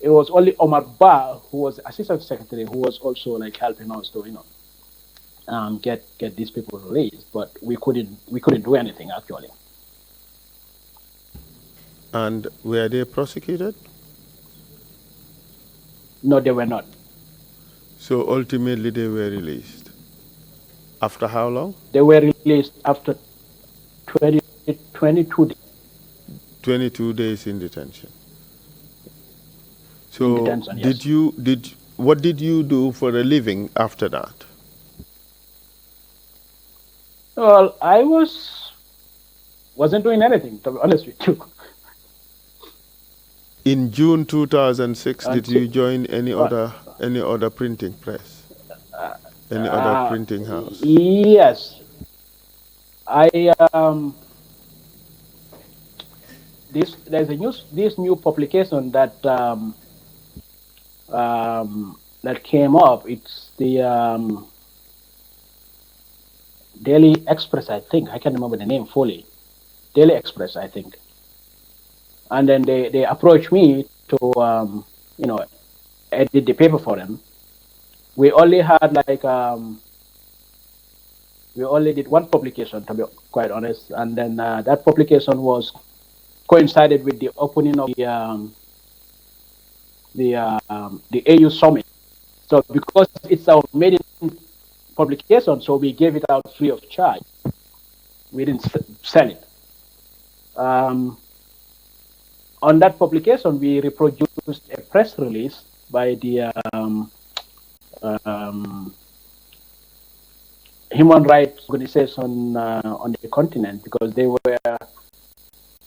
It was only Omar Ba, who was the assistant secretary, who was also like helping us to get these people released. But we couldn't do anything actually. And were they prosecuted? No, they were not. So ultimately they were released. After how long? They were released after 20, 22 days 22 days in detention. in So detention. Yes. what did you do for a living after that? Well, I wasn't doing anything, to be honest with you. In June 2006, did Until, you join any uh, other printing press? Any other printing house? yes, I there's this new publication that came up. It's the Daily Express, I think. I can't remember the name fully. Daily Express, I think. And then they approached me to edit the paper for them. We only had we only did one publication, to be quite honest, and then that publication was coincided with the opening of the AU summit. So because it's our maiden publication, so we gave it out free of charge. We didn't sell it. Um, on that publication, we reproduced a press release by the um, human rights organization on the continent because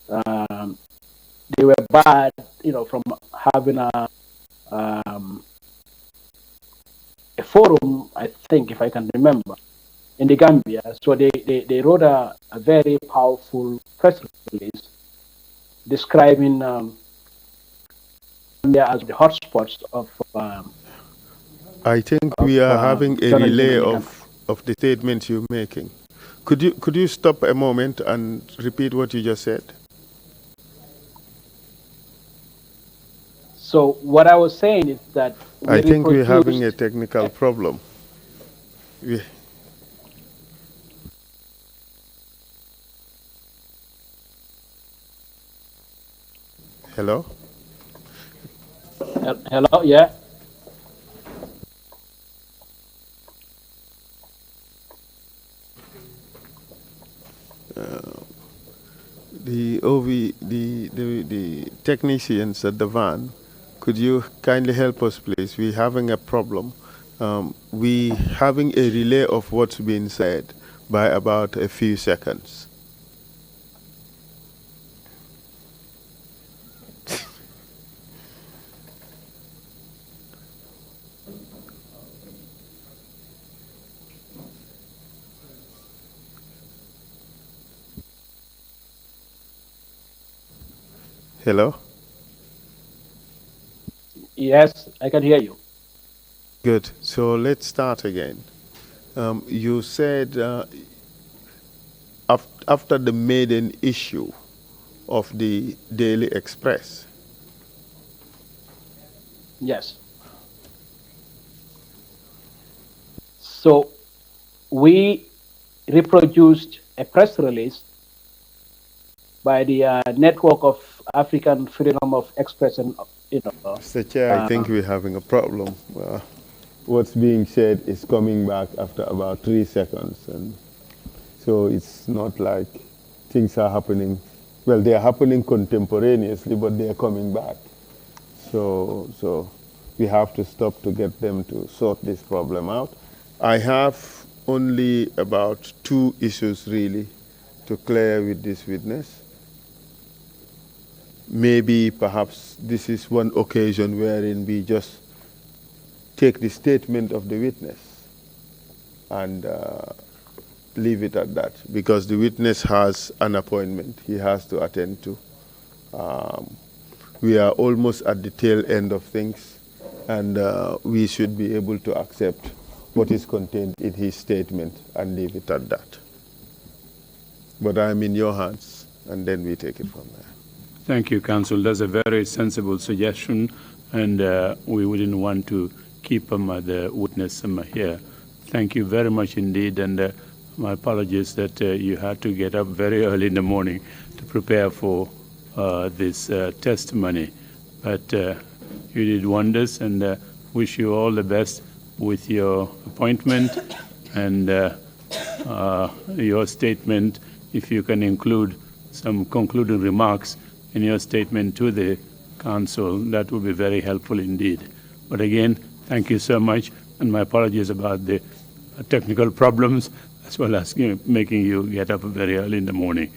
um, they were bad, from having a forum, I think, if I can remember, in the Gambia. So they wrote a very powerful press release describing Gambia as the hotspots I think we are having a journalism relay in the country. of the statements you're making. Could you stop a moment and repeat what you just said? So what I was saying is that we I think we're having a reproduced. technical problem. We, hello? Hello, yeah. The OV, the technicians at the van, could you kindly help us, please? We're having a problem. We having a relay of what's being said by about a few seconds. Hello? Yes, I can hear you. Good. So let's start again. You said after the maiden issue of the Daily Express. Yes. So we reproduced a press release by the Network of African Freedom of Expression, Mr. Chair, I think we're having a problem. What's being said is coming back after about 3 seconds. And so it's not like things are happening. Well, they are happening contemporaneously, but they are coming back. So we have to stop to get them to sort this problem out. I have only about 2 issues really to clear with this witness. Maybe perhaps this is one occasion wherein we just take the statement of the witness and leave it at that, because the witness has an appointment he has to attend to. We are almost at the tail end of things, and we should be able to accept what is contained in his statement and leave it at that. But I'm in your hands, and then we take it from there. Thank you, Counsel. That's a very sensible suggestion, and we wouldn't want to keep the witness here. Thank you very much indeed, and my apologies that you had to get up very early in the morning to prepare for this testimony. But you did wonders, and wish you all the best with your appointment and your statement. If you can include some concluding remarks in your statement to the council, that would be very helpful indeed. But again, thank you so much, and my apologies about the technical problems, as well as making you get up very early in the morning.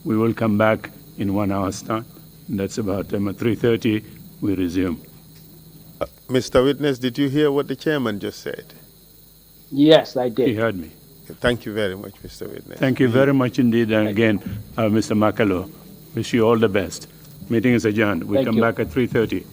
We will come back in 1 hour's time. That's about 3:30, we resume. Mr. Witness, did you hear what the chairman just said? Yes, I did. He heard me. Thank you very much, Mr. Witness. Thank you very much indeed, and again, Mr. Makalo, wish you all the best. Meeting is adjourned. We'll come back at 3:30.